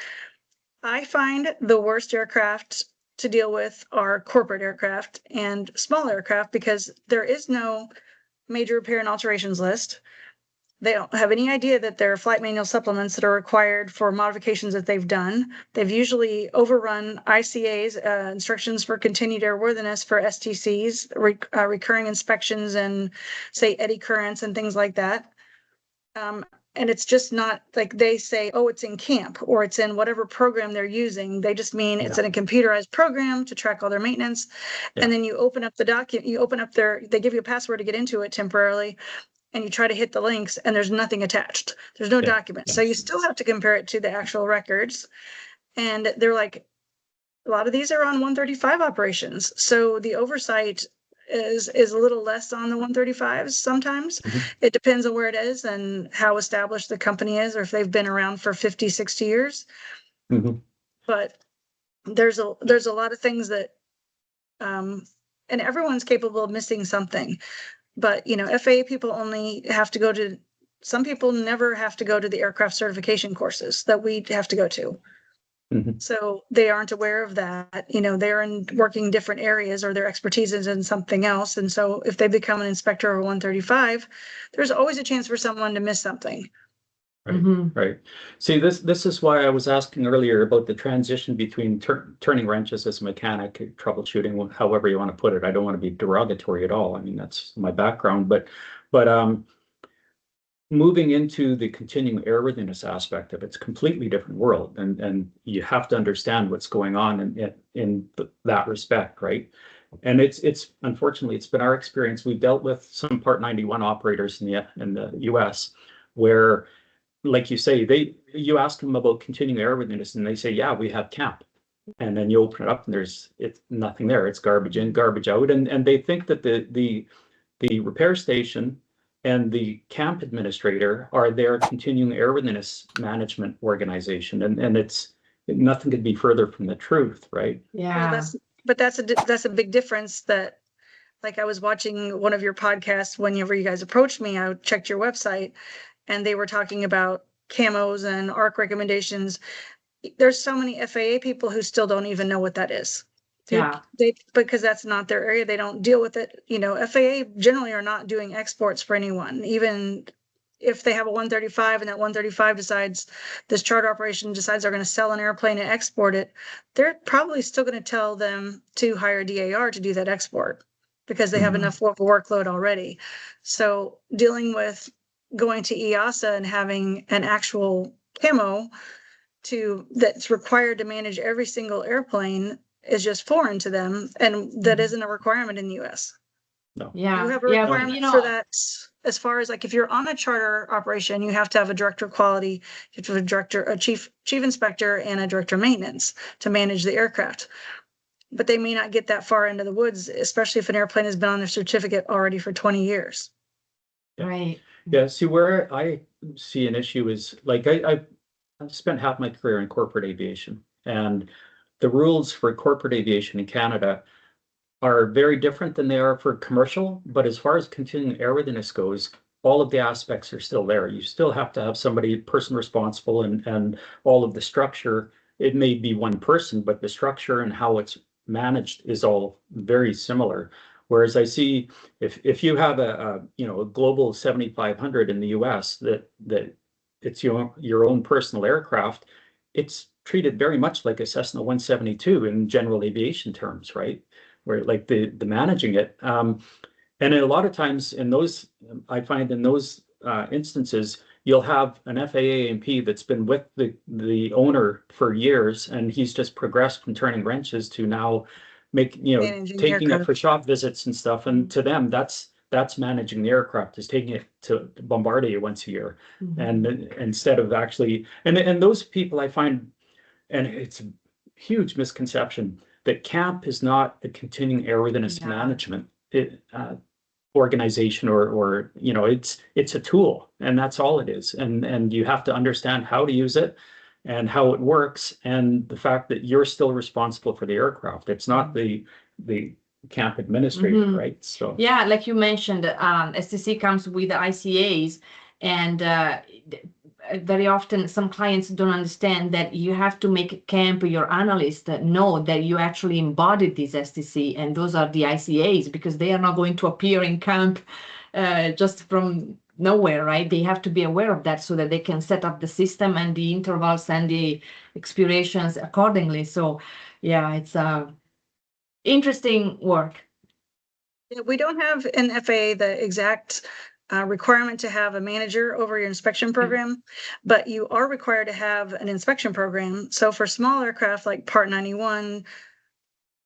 I find the worst aircraft to deal with are corporate aircraft and small aircraft, because there is no major repair and alterations list. They don't have any idea that there are flight manual supplements that are required for modifications that they've done. They've usually overrun ICA's instructions for continued airworthiness for STCs, recurring inspections, and say eddy currents and things like that. And it's just not like they say, oh, it's in CAMP or it's in whatever program they're using. They just mean it's in a computerized program to track all their maintenance. And then you open up the document, they give you a password to get into it temporarily, and you try to hit the links and there's nothing attached. There's no document. So you still have to compare it to the actual records. And they're like, a lot of these are on 135 operations. So the oversight is a little less on the 135s sometimes. It depends on where it is and how established the company is, or if they've been around for 50, 60 years. But there's a lot of things that and everyone's capable of missing something. But FAA people only have to go to, some people never have to go to the aircraft certification courses that we have to go to. So they aren't aware of that. They're working different areas, or their expertise is in something else. And so if they become an inspector of 135, there's always a chance for someone to miss something. Right. See, this is why I was asking earlier about the transition between turning wrenches as a mechanic, troubleshooting, however you want to put it. I don't want to be derogatory at all. I mean, that's my background, but moving into the continuing airworthiness aspect of it's a completely different world, and you have to understand what's going on in that respect, right? And it's unfortunately, it's been our experience. We've dealt with some Part 91 operators in the US where, like you say, you ask them about continuing airworthiness and they say, yeah, we have CAMP. And then you open it up and it's nothing there. It's garbage in, garbage out. And they think that the repair station and the camp administrator are their continuing airworthiness management organization. And it's nothing could be further from the truth, right? Well, that's a big difference. That, like, I was watching one of your podcasts whenever you guys approached me. I checked your website, and they were talking about camos and ARC recommendations. There's so many FAA people who still don't even know what that is. Because that's not their area. They don't deal with it. FAA generally are not doing exports for anyone, even if they have a 135 and that 135 decides, this charter operation decides they're going to sell an airplane and export it, they're probably still going to tell them to hire DAR to do that export because they have enough workload already. So dealing with going to EASA and having an actual camo that's required to manage every single airplane is just foreign to them, and that isn't a requirement in the US. No. Yeah. You have a Yeah, requirement for that, as far as, like, if you're on a charter operation, you have to have a director of quality, you have to have a director, a chief inspector, and a director of maintenance to manage the aircraft. But they may not get that far into the woods, especially if an airplane has been on their certificate already for 20 years. Right. Yeah, see, where I see an issue is, like, I've spent half my career in corporate aviation, and the rules for corporate aviation in Canada are very different than they are for commercial. But as far as continuing airworthiness goes, all of the aspects are still there. You still have to have person responsible, and all of the structure. It may be one person, but the structure and how it's managed is all very similar. Whereas I see if you have a global 7500 in the US that it's your own personal aircraft, it's treated very much like a Cessna 172 in general aviation terms, right? Where, like, the managing it. And a lot of times I find in those instances, you'll have an FAA A&P that's been with the owner for years, and he's just progressed from turning wrenches to now Managing taking it aircraft. for shop visits and stuff. And to them, that's managing the aircraft, is taking it to Bombardier once a year. And instead of actually, and those people I find, and it's a huge misconception that camp is not a continuing airworthiness management organization, or it's a tool, and that's all it is. And you have to understand how to use it and how it works, and the fact that you're still responsible for the aircraft. It's not the camp administrator, right? So yeah, like you mentioned, STC comes with ICAs, and very often some clients don't understand that you have to make camp your analyst know that you actually embodied this STC, and those are the ICAs, because they are not going to appear in camp just from nowhere, right? They have to be aware of that so that they can set up the system and the intervals and the expirations accordingly. So yeah, it's interesting work. We don't have in FAA the exact requirement to have a manager over your inspection program, but you are required to have an inspection program. So for small aircraft like Part 91,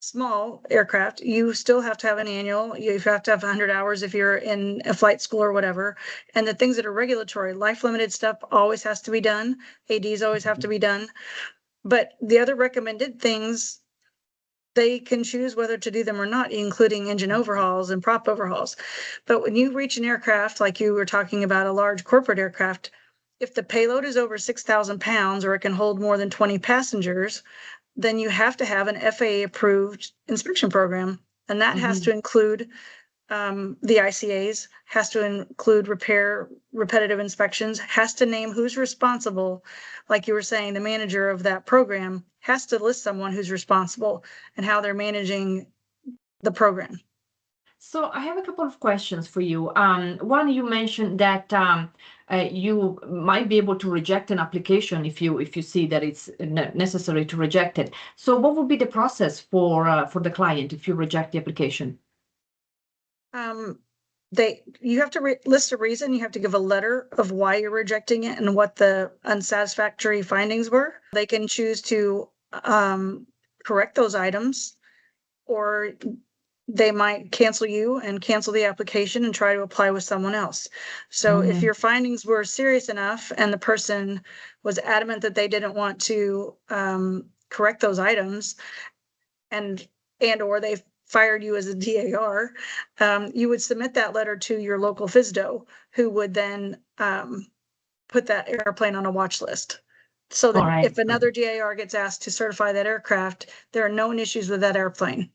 small aircraft, you still have to have an annual. You have to have 100 hours if you're in a flight school or whatever. And the things that are regulatory, life limited stuff always has to be done. ADs always have to be done. But the other recommended things, they can choose whether to do them or not, including engine overhauls and prop overhauls. But when you reach an aircraft, like you were talking about, a large corporate aircraft, if the payload is over 6,000 pounds or it can hold more than 20 passengers, then you have to have an FAA approved inspection program. And that has to include the ICAs, has to include repetitive inspections, has to name who's responsible. Like you were saying, the manager of that program has to list someone who's responsible and how they're managing the program. So I have a couple of questions for you. One, you mentioned that you might be able to reject an application if you see that it's necessary to reject it. So what would be the process for the client if you reject the application? You have to list a reason. You have to give a letter of why you're rejecting it and what the unsatisfactory findings were. They can choose to correct those items, or they might cancel you and cancel the application and try to apply with someone else. So if your findings were serious enough and the person was adamant that they didn't want to correct those items, and or they fired you as a DAR, you would submit that letter to your local FSDO, who would then put that airplane on a watch list. So that All right. if another DAR gets asked to certify that aircraft, there are known issues with that airplane.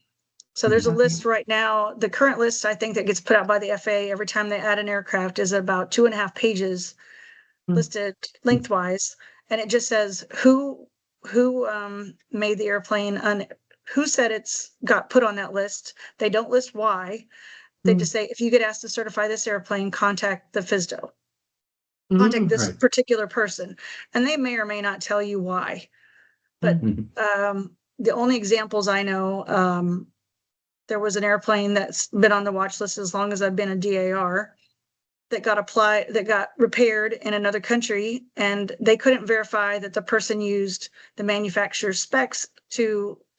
So there's a Okay. list right now. The current list, I think, that gets put out by the FAA every time they add an aircraft is about 2.5 pages listed lengthwise. And it just says who made the airplane, who said it's got put on that list. They don't list why. They just say, if you get asked to certify this airplane, contact the FSDO. Contact this Right. particular person. And they may or may not tell you why. But the only examples I know, there was an airplane that's been on the watch list as long as I've been a DAR that got repaired in another country, and they couldn't verify that the person used the manufacturer's specs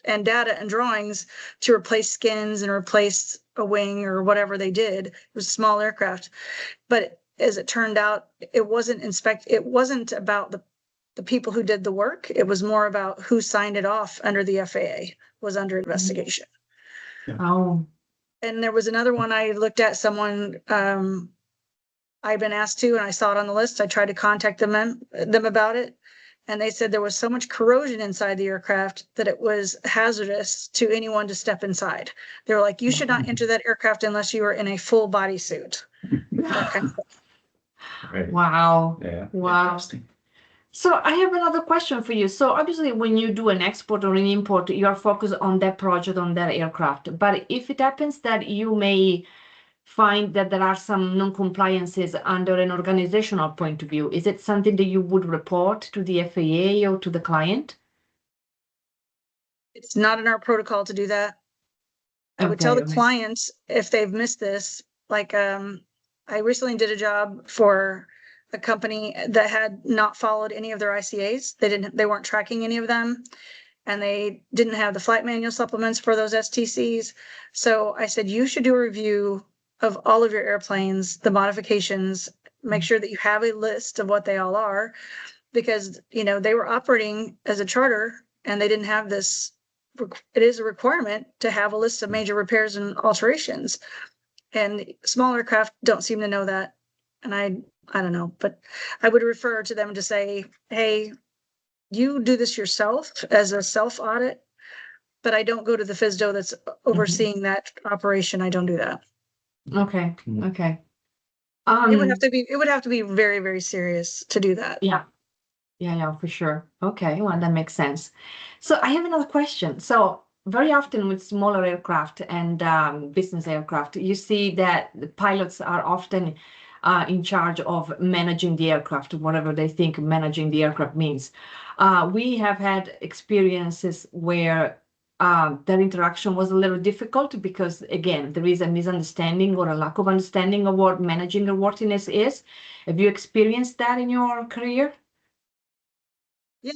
and data and drawings to replace skins and replace a wing or whatever they did. It was a small aircraft, but as it turned out, it wasn't about the people who did the work. It was more about who signed it off under the FAA was under investigation. Oh. And there was another one I looked at, someone I've been asked to, and I saw it on the list. I tried to contact them about it. And they said there was so much corrosion inside the aircraft that it was hazardous to anyone to step inside. They were like, you should not enter that aircraft unless you are in a full bodysuit. That kind of thing. Right. Wow. Yeah. Wow. Interesting. So I have another question for you. So obviously when you do an export or an import, you are focused on that project, on that aircraft. But if it happens that you may find that there are some non-compliances under an organizational point of view, is it something that you would report to the FAA or to the client? It's not in our protocol to do that. I would tell the clients if they've missed this, like I recently did a job for a company that had not followed any of their ICAs. They weren't tracking any of them, and they didn't have the flight manual supplements for those STCs. So I said, you should do a review of all of your airplanes, the modifications, make sure that you have a list of what they all are, because, they were operating as a charter and they didn't have this. It is a requirement to have a list of major repairs and alterations, and small aircraft don't seem to know that. And I don't know, but I would refer to them to say, hey, you do this yourself as a self audit, but I don't go to the FSDO that's overseeing that operation. I don't do that. Okay. Okay. It would have to be very, very serious to do that. Yeah. Yeah, for sure. Okay, well, that makes sense. So I have another question. So very often with smaller aircraft and business aircraft, you see that the pilots are often in charge of managing the aircraft, whatever they think managing the aircraft means. We have had experiences where that interaction was a little difficult because, again, there is a misunderstanding or a lack of understanding of what managing airworthiness is. Have you experienced that in your career? Yeah,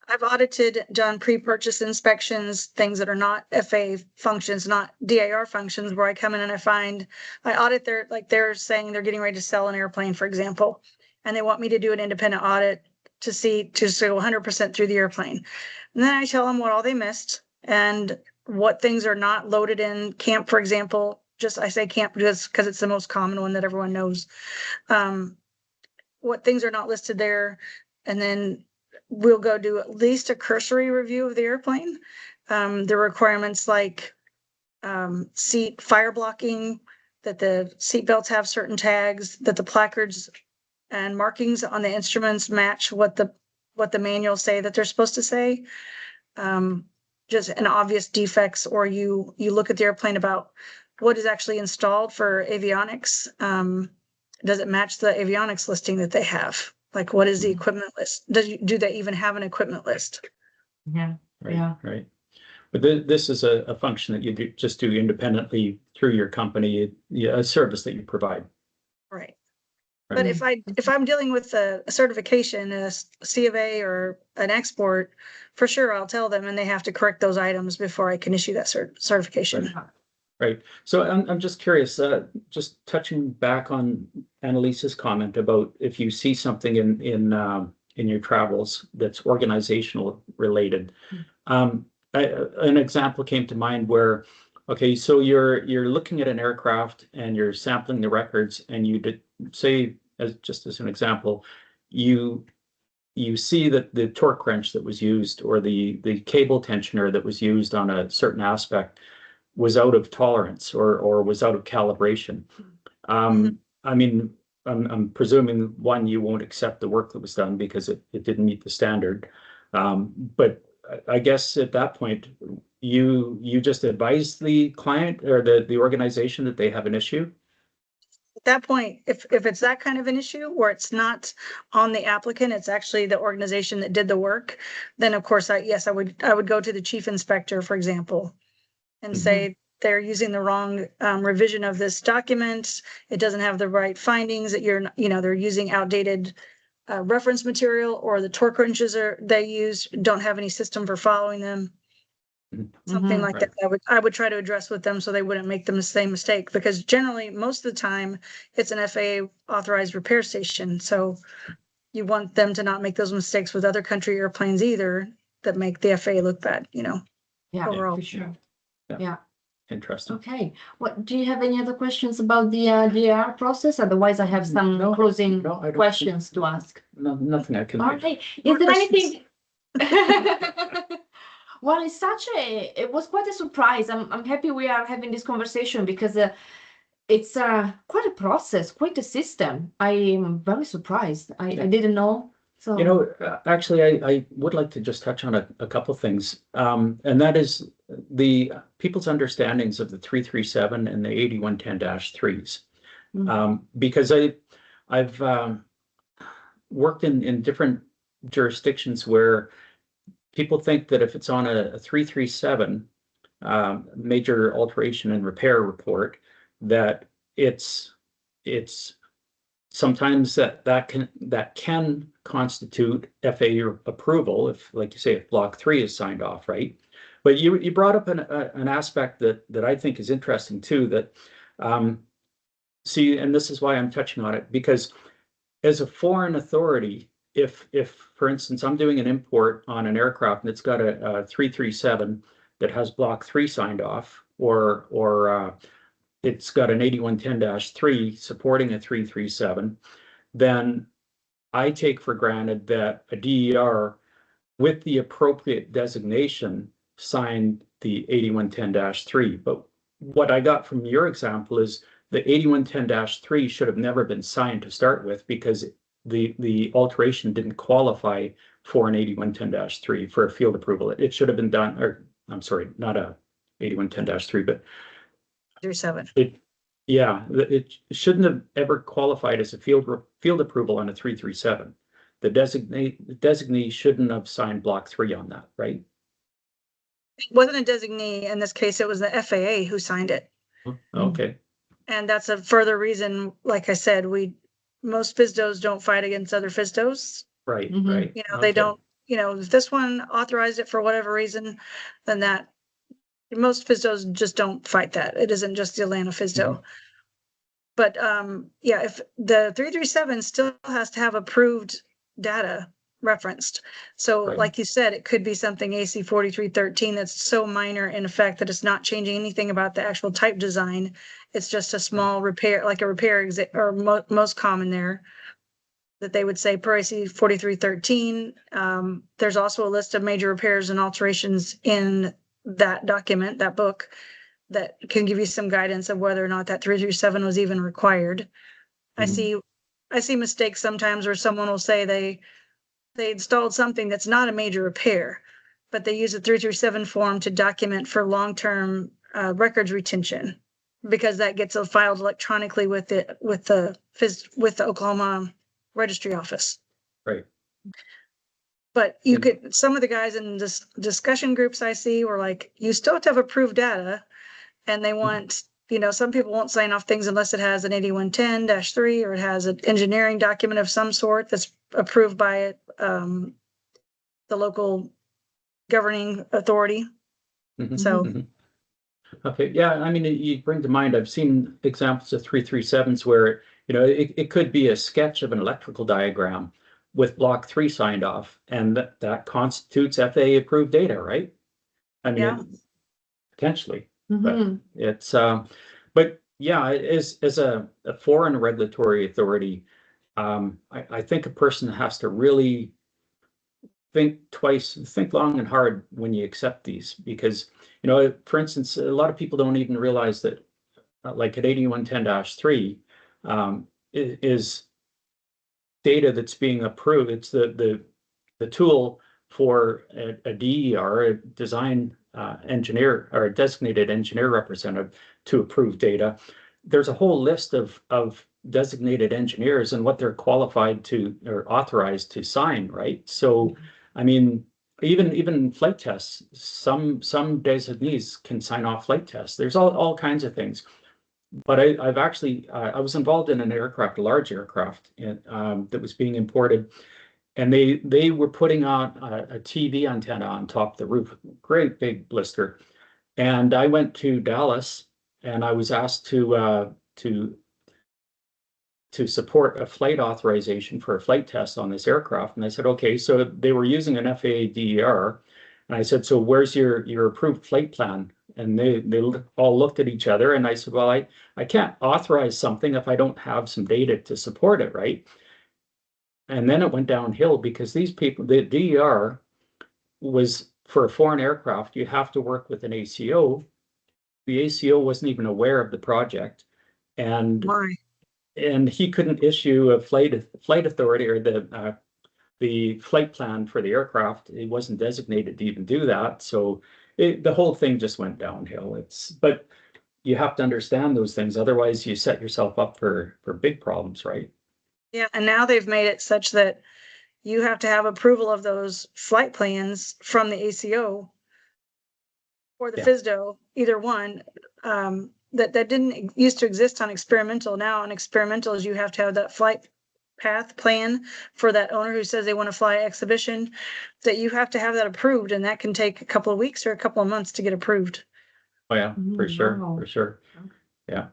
I've audited, done pre-purchase inspections, things that are not FAA functions, not DAR functions, where I come in and I audit they're saying they're getting ready to sell an airplane, for example, and they want me to do an independent audit to go 100% through the airplane. And then I tell them what all they missed and what things are not loaded in camp, for example. I say camp just because it's the most common one that everyone knows. What things are not listed there, and then we'll go do at least a cursory review of the airplane. The requirements like seat fire blocking, that the seat belts have certain tags, that the placards and markings on the instruments match what the manuals say that they're supposed to say. Just an obvious defects, or you look at the airplane about what is actually installed for avionics. Does it match the avionics listing that they have? Like, what is the equipment list? Do they even have an equipment list? Yeah. Right. Yeah. Right. But this is a function that you just do independently through your company, a service that you provide. Right. But if I'm dealing with a certification, a C of A or an export, for sure I'll tell them, and they have to correct those items before I can issue that certification. Right. So I'm just curious, just touching back on Annalise's comment about if you see something in your travels that's organizational related. An example came to mind where Okay, so you're looking at an aircraft and you're sampling the records, and you did say, just as an example, you see that the torque wrench that was used or the cable tensioner that was used on a certain aspect was out of tolerance or was out of calibration. I mean, I'm presuming, one, you won't accept the work that was done because it didn't meet the standard. But I guess at that point, you just advise the client or the organization that they have an issue. At that point, if it's that kind of an issue where it's not on the applicant, it's actually the organization that did the work, then of course, yes, I would go to the chief inspector, for example, and say they're using the wrong revision of this document. It doesn't have the right findings, that they're using outdated reference material, or the torque wrenches they use don't have any system for following them. Something like that. I would try to address with them so they wouldn't make the same mistake, because generally most of the time it's an FAA authorized repair station. So you want them to not make those mistakes with other country airplanes either, that make the FAA look bad, Yeah, overall. for sure. Yeah. Yeah. Interesting. Okay. What do you have any other questions about the DAR process? Otherwise, I have some closing questions to ask. No, nothing I can. All right. Is there anything? Well, it was quite a surprise. I'm happy we are having this conversation, because it's quite a process, quite a system. I am very surprised. I didn't know. So, Actually, I would like to just touch on a couple things. And that is the people's understandings of the 337 and the 8110-3s. Because I've worked in different jurisdictions where people think that if it's on a 337 major alteration and repair report, that it's sometimes that can constitute FAA approval if, like you say, if Block 3 is signed off, right? But you brought up an aspect that I think is interesting too. That see, and this is why I'm touching on it, because as a foreign authority, if for instance I'm doing an import on an aircraft and it's got a 337 that has Block 3 signed off, or it's got an 8110-3 supporting a 337, then I take for granted that a DER with the appropriate designation signed the 8110-3. But what I got from your example is the 8110-3 should have never been signed to start with, because the alteration didn't qualify for an 8110-3 for a field approval. It should have been done, or I'm sorry, not a 8110-3, but 37. It shouldn't have ever qualified as a field approval on a 337. The designee shouldn't have signed Block 3 on that, right? It wasn't a designee in this case. It was the FAA who signed it. Okay. And that's a further reason, like I said, most FSDOs don't fight against other FSDOs. Right, right. They don't, if this one authorized it for whatever reason, then most FSDOs just don't fight that. It isn't just the Atlanta FSDO. But if the 337 still has to have approved data referenced. So like you said, it could be something AC 4313 that's so minor in effect that it's not changing anything about the actual type design. It's just a small repair, like a repair or most common there, that they would say per AC 4313. There's also a list of major repairs and alterations in that document, that book, that can give you some guidance of whether or not that 337 was even required. I see mistakes sometimes where someone will say they installed something that's not a major repair, but they use a 337 form to document for long-term records retention, because that gets filed electronically with the Oklahoma registry office. Right. But some of the guys in this discussion groups I see were like, you still have to have approved data, and they want, some people won't sign off things unless it has an 8110-3 or it has an engineering document of some sort that's approved by the local governing authority. Okay, yeah, I mean, you bring to mind, I've seen examples of 337s where, it could be a sketch of an electrical diagram with Block 3 signed off, and that constitutes FAA approved data, right? I mean, potentially. Mhm. It's but yeah, as a foreign regulatory authority, I think a person has to really think twice, think long and hard when you accept these, because for instance, a lot of people don't even realize that like at 8110-3 is data that's being approved. It's the tool for a DER, a design engineer or a designated engineer representative to approve data. There's a whole list of designated engineers and what they're qualified to or authorized to sign, right? So, I mean, even flight tests, some designees can sign off flight tests. There's all kinds of things. But I've actually I was involved in an aircraft, a large aircraft, that was being imported, and they were putting on a TV antenna on top of the roof, great big blister. And I went to Dallas, and I was asked to support a flight authorization for a flight test on this aircraft. And I said, okay. So they were using an FAA DER, and I said, so where's your approved flight plan? And they all looked at each other, and I said, well, I can't authorize something if I don't have some data to support it, right? And then it went downhill because these people, the DER was for a foreign aircraft, you have to work with an ACO. The ACO wasn't even aware of the project, and My. he couldn't issue a flight authority or the flight plan for the aircraft. It wasn't designated to even do that, so the whole thing just went downhill. But you have to understand those things, otherwise you set yourself up for big problems, right? Yeah, and now they've made it such that you have to have approval of those flight plans from the ACO or the Yeah. FSDO, either one. That didn't used to exist on experimental. Now on experimentals, you have to have that flight path plan for that owner who says they want to fly exhibition, that you have to have that approved, and that can take a couple of weeks or a couple of months to get approved. Oh yeah, for sure, Wow. for sure. Yeah.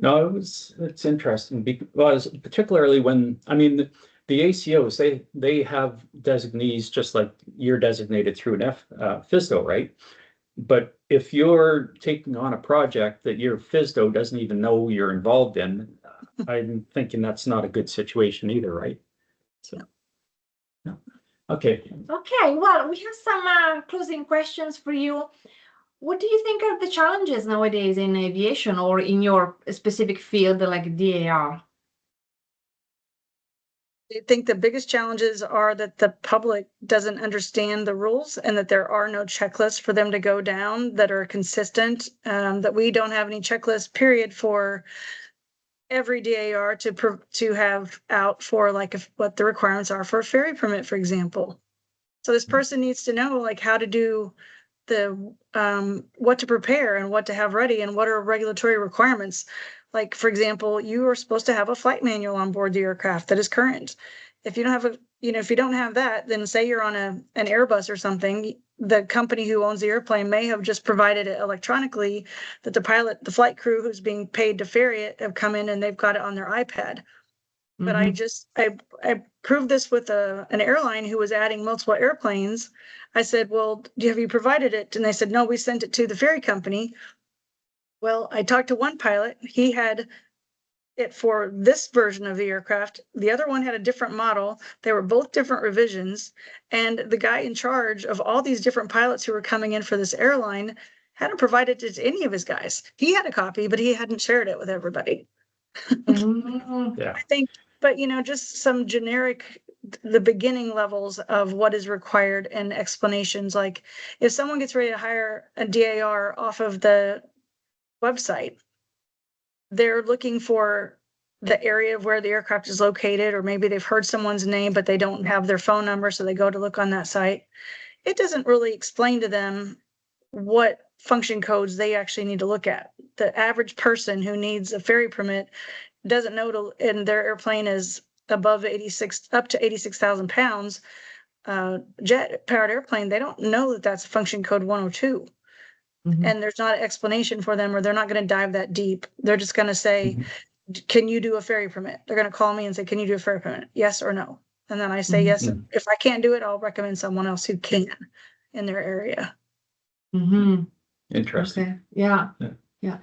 No, it's interesting because particularly when, I mean, the ACOs, they have designees just like you're designated through an FSDO, right? But if you're taking on a project that your FSDO doesn't even know you're involved in, I'm thinking that's not a good situation either, right? So, yeah. Okay. Okay, well, we have some closing questions for you. What do you think are the challenges nowadays in aviation or in your specific field like DAR? I think the biggest challenges are that the public doesn't understand the rules and that there are no checklists for them to go down that are consistent, that we don't have any checklist period for every DAR to have out for like what the requirements are for a ferry permit, for example. So this person needs to know like how to do the what to prepare and what to have ready and what are regulatory requirements. Like, for example, you are supposed to have a flight manual on board the aircraft that is current. If you don't have if you don't have that, then say you're on an Airbus or something, the company who owns the airplane may have just provided it electronically, that the flight crew who's being paid to ferry it have come in and they've got it on their iPad. But I proved this with an airline who was adding multiple airplanes. I said, well, have you provided it? And they said, no, we sent it to the ferry company. Well, I talked to one pilot. He had it for this version of the aircraft. The other one had a different model. They were both different revisions. And the guy in charge of all these different pilots who were coming in for this airline hadn't provided it to any of his guys. He had a copy, but he hadn't shared it with everybody. Yeah. I think, but just some generic, the beginning levels of what is required and explanations. Like if someone gets ready to hire a DAR off of the website, they're looking for the area of where the aircraft is located, or maybe they've heard someone's name, but they don't have their phone number. So they go to look on that site. It doesn't really explain to them what function codes they actually need to look at. The average person who needs a ferry permit doesn't know and their airplane is above 86, up to 86,000 pounds, jet powered airplane, they don't know that that's function code 102. And there's not an explanation for them, or they're not going to dive that deep. They're just going to say, can you do a ferry permit? They're going to call me and say, can you do a ferry permit? Yes or no? And then I say yes. If I can't do it, I'll recommend someone else who can in their area. Interesting. Okay. Yeah. Yeah. Yeah.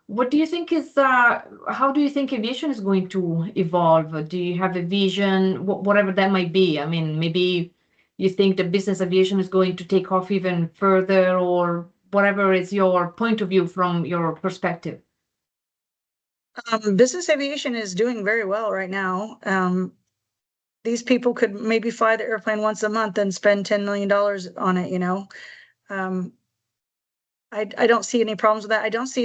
What do you think is, how do you think aviation is going to evolve? Do you have a vision, whatever that might be? I mean, maybe you think the business aviation is going to take off even further, or whatever is your point of view from your perspective? Business aviation is doing very well right now. These people could maybe fly the airplane once a month and spend $10 million on it, you know? I don't see any problems with that. I don't see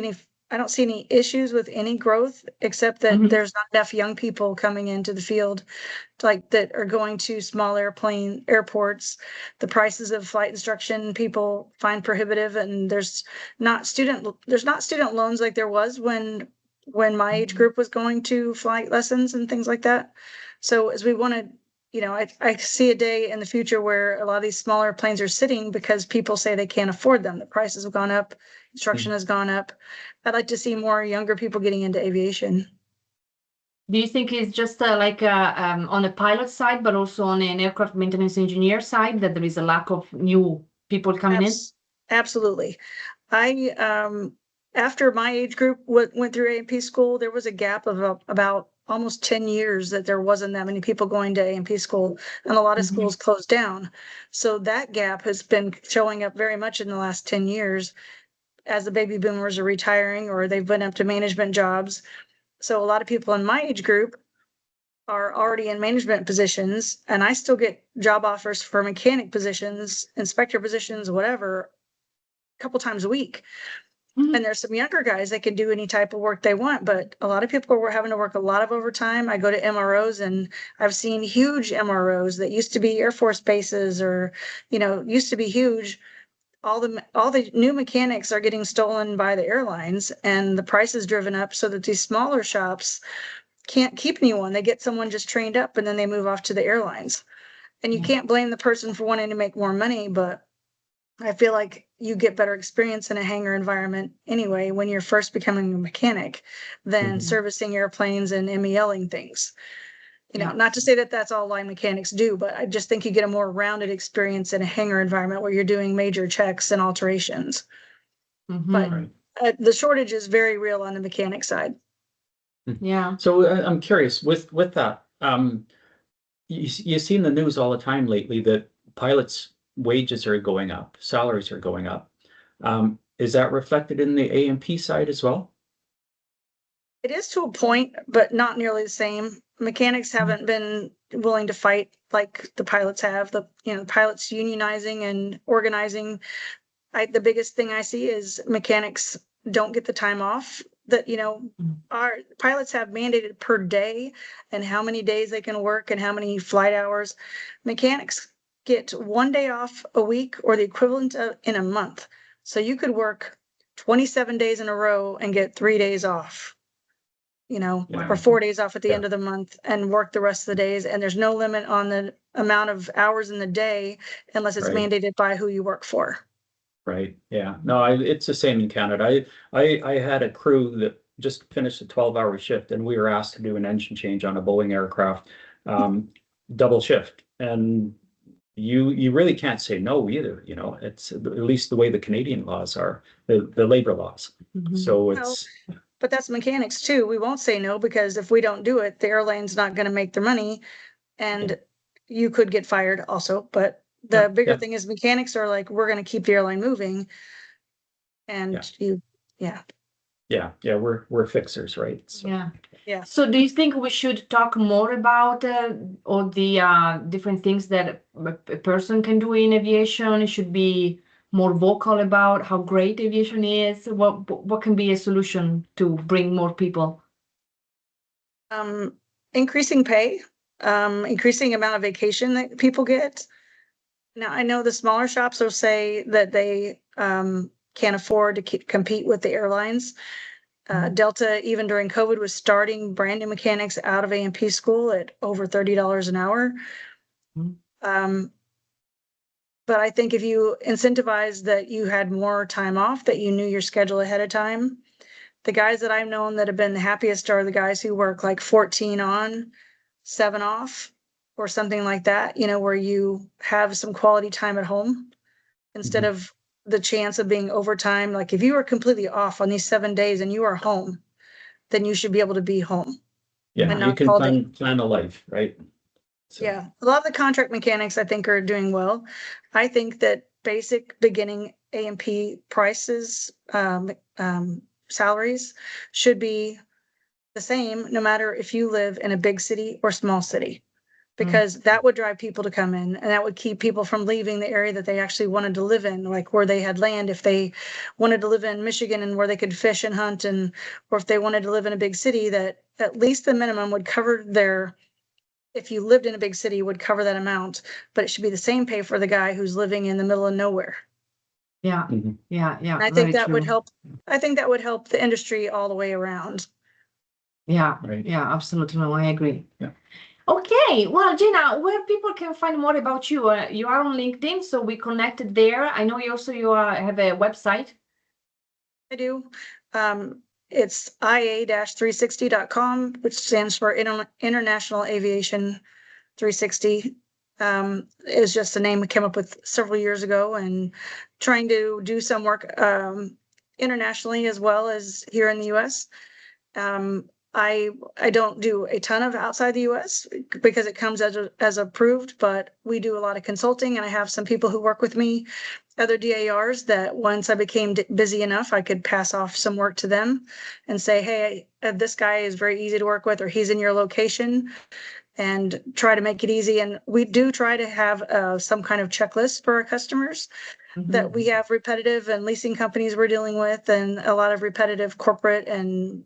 any issues with any growth, except that Mhm. there's not enough young people coming into the field, like that are going to small airports. The prices of flight instruction people find prohibitive, and there's not student loans like there was when my age group was going to flight lessons and things like that. So as we want to, I see a day in the future where a lot of these smaller planes are sitting because people say they can't afford them. The prices have gone up, instruction has gone up. I'd like to see more younger people getting into aviation. Do you think it's just like on the pilot side, but also on an aircraft maintenance engineer side, that there is a lack of new people coming in? Absolutely. After my age group went through A&P school, there was a gap of about almost 10 years that there wasn't that many people going to A&P school, and a lot of schools closed down. So that gap has been showing up very much in the last 10 years as the baby boomers are retiring or they've went up to management jobs. So a lot of people in my age group are already in management positions, and I still get job offers for mechanic positions, inspector positions, whatever, a couple times a week. Mhm. And there's some younger guys that can do any type of work they want, but a lot of people are having to work a lot of overtime. I go to MROs and I've seen huge MROs that used to be Air Force bases or, used to be huge. All the new mechanics are getting stolen by the airlines, and the price is driven up so that these smaller shops can't keep anyone. They get someone just trained up and then they move off to the airlines. And you Yeah. can't blame the person for wanting to make more money, but I feel like you get better experience in a hangar environment anyway when you're first becoming a mechanic than Mhm. servicing airplanes and MELing things. Yeah. Not to say that that's all line mechanics do, but I just think you get a more rounded experience in a hangar environment where you're doing major checks and alterations. But Mhm. Right. the shortage is very real on the mechanic side. Yeah. So I'm curious with that. You see in the news all the time lately that pilots' wages are going up, salaries are going up. Is that reflected in the A&P side as well? It is to a point, but not nearly the same. Mechanics haven't been willing to fight like the pilots have. The pilots unionizing and organizing. The biggest thing I see is mechanics don't get the time off that our pilots have mandated per day and how many days they can work and how many flight hours. Mechanics get 1 day off a week or the equivalent in a month. So you could work 27 days in a row and get 3 days off. Yeah. Or 4 days off at the Yeah. end of the month and work the rest of the days. And there's no limit on the amount of hours in the day unless it's Right. mandated by who you work for. Right. Yeah. No, it's the same in Canada. I had a crew that just finished a 12-hour shift, and we were asked to do an engine change on a Boeing aircraft, double shift. And you really can't say no either. It's at least the way the Canadian laws are, the labor laws. So Well, it's but that's mechanics too. We won't say no because if we don't do it, the airline's not going to make their money and you could get fired also. But yeah, the bigger yeah, thing is mechanics are like, we're going to keep the airline moving. yeah, And yeah. yeah. We're fixers, right? So Yeah. Yeah. So do you think we should talk more about all the different things that a person can do in aviation? It should be more vocal about how great aviation is. What can be a solution to bring more people? Increasing pay, increasing amount of vacation that people get. Now, I know the smaller shops will say that they can't afford to compete with the airlines. Delta, even during COVID, was starting brand new mechanics out of A&P school at over $30 an hour. Um, but I think if you incentivize that you had more time off, that you knew your schedule ahead of time, the guys that I've known that have been the happiest are the guys who work like 14 on, 7 off, or something like that, where you have some quality time at home instead of the chance of being overtime. Like if you are completely off on these 7 days and you are home, then you should be able to be home. Yeah, And you not can called in. plan a life, right? So, Yeah, a lot of the contract mechanics I think are doing well. I think that basic beginning A&P prices, salaries should be the same no matter if you live in a big city or small city, because that would drive people to come in and that would keep people from leaving the area that they actually wanted to live in, like where they had land. If they wanted to live in Michigan and where they could fish and hunt, and or if they wanted to live in a big city, that at least the minimum would cover their, if you lived in a big city, would cover that amount, but it should be the same pay for the guy who's living in the middle of nowhere. Yeah, mhm. yeah, yeah. And I Very think that would true. help. I think that would help the industry all the way around. Yeah, Right. yeah, absolutely. No, I agree. Yeah. Okay, well, Gina, where people can find more about you? You are on LinkedIn, so we connected there. I know you also have a website. I do. It's ia-360.com, which stands for International Aviation 360. Is just a name we came up with several years ago, and trying to do some work internationally as well as here in the US. I don't do a ton of outside the US because it comes as approved, but we do a lot of consulting, and I have some people who work with me, other DARs, that once I became busy enough, I could pass off some work to them and say, hey, this guy is very easy to work with, or he's in your location, and try to make it easy. And we do try to have some kind of checklist for our customers that we have repetitive and leasing companies we're dealing with, and a lot of repetitive corporate and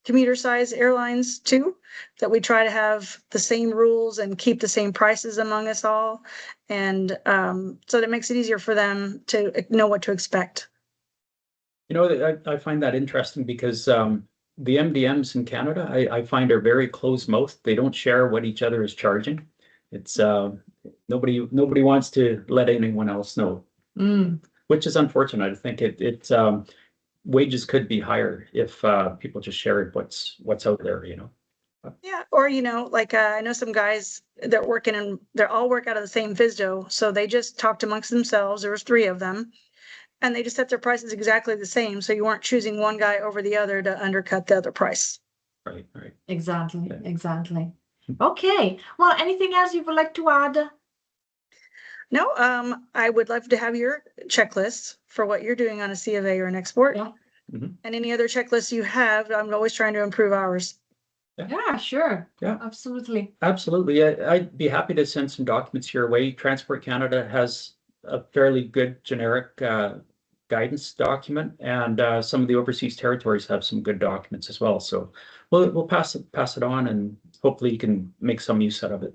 commuter size airlines too, that we try to have the same rules and keep the same prices among us all. And so that makes it easier for them to know what to expect. You know, I find that interesting because the MDMs in Canada, I find are very close-mouthed. They don't share what each other is charging. It's nobody wants to let anyone else know, which is unfortunate. I think wages could be higher if people just shared what's out there, you know. Yeah, or like I know some guys that working and they all work out of the same FSDO, so they just talked amongst themselves. There was 3 of them, and they just set their prices exactly the same, so you weren't choosing one guy over the other to undercut the other price. Right, right. Exactly, Yeah. exactly. Okay, well, anything else you would like to add? No, I would love to have your checklists for what you're doing on a C of A or an export. Yeah. Mhm. And any other checklists you have. I'm always trying to improve ours. Yeah, sure. Yeah. Absolutely. Absolutely. I'd be happy to send some documents your way. Transport Canada has a fairly good generic guidance document, and some of the overseas territories have some good documents as well. So we'll pass it on, and hopefully you can make some use out of it.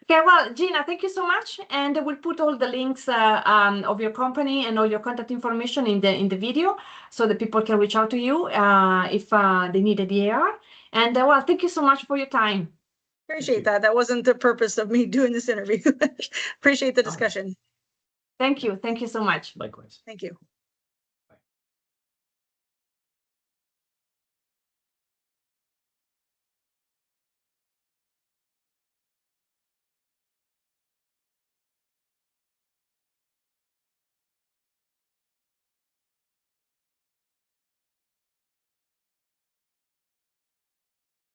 Okay, well, Gina, thank you so much, and we'll put all the links of your company and all your contact information in the video, so that people can reach out to you if they need a DAR. And well, thank you so much for your time. Appreciate that. That wasn't the purpose of me doing this interview. Appreciate the discussion. Thank you. Thank you so much. Likewise. Thank you.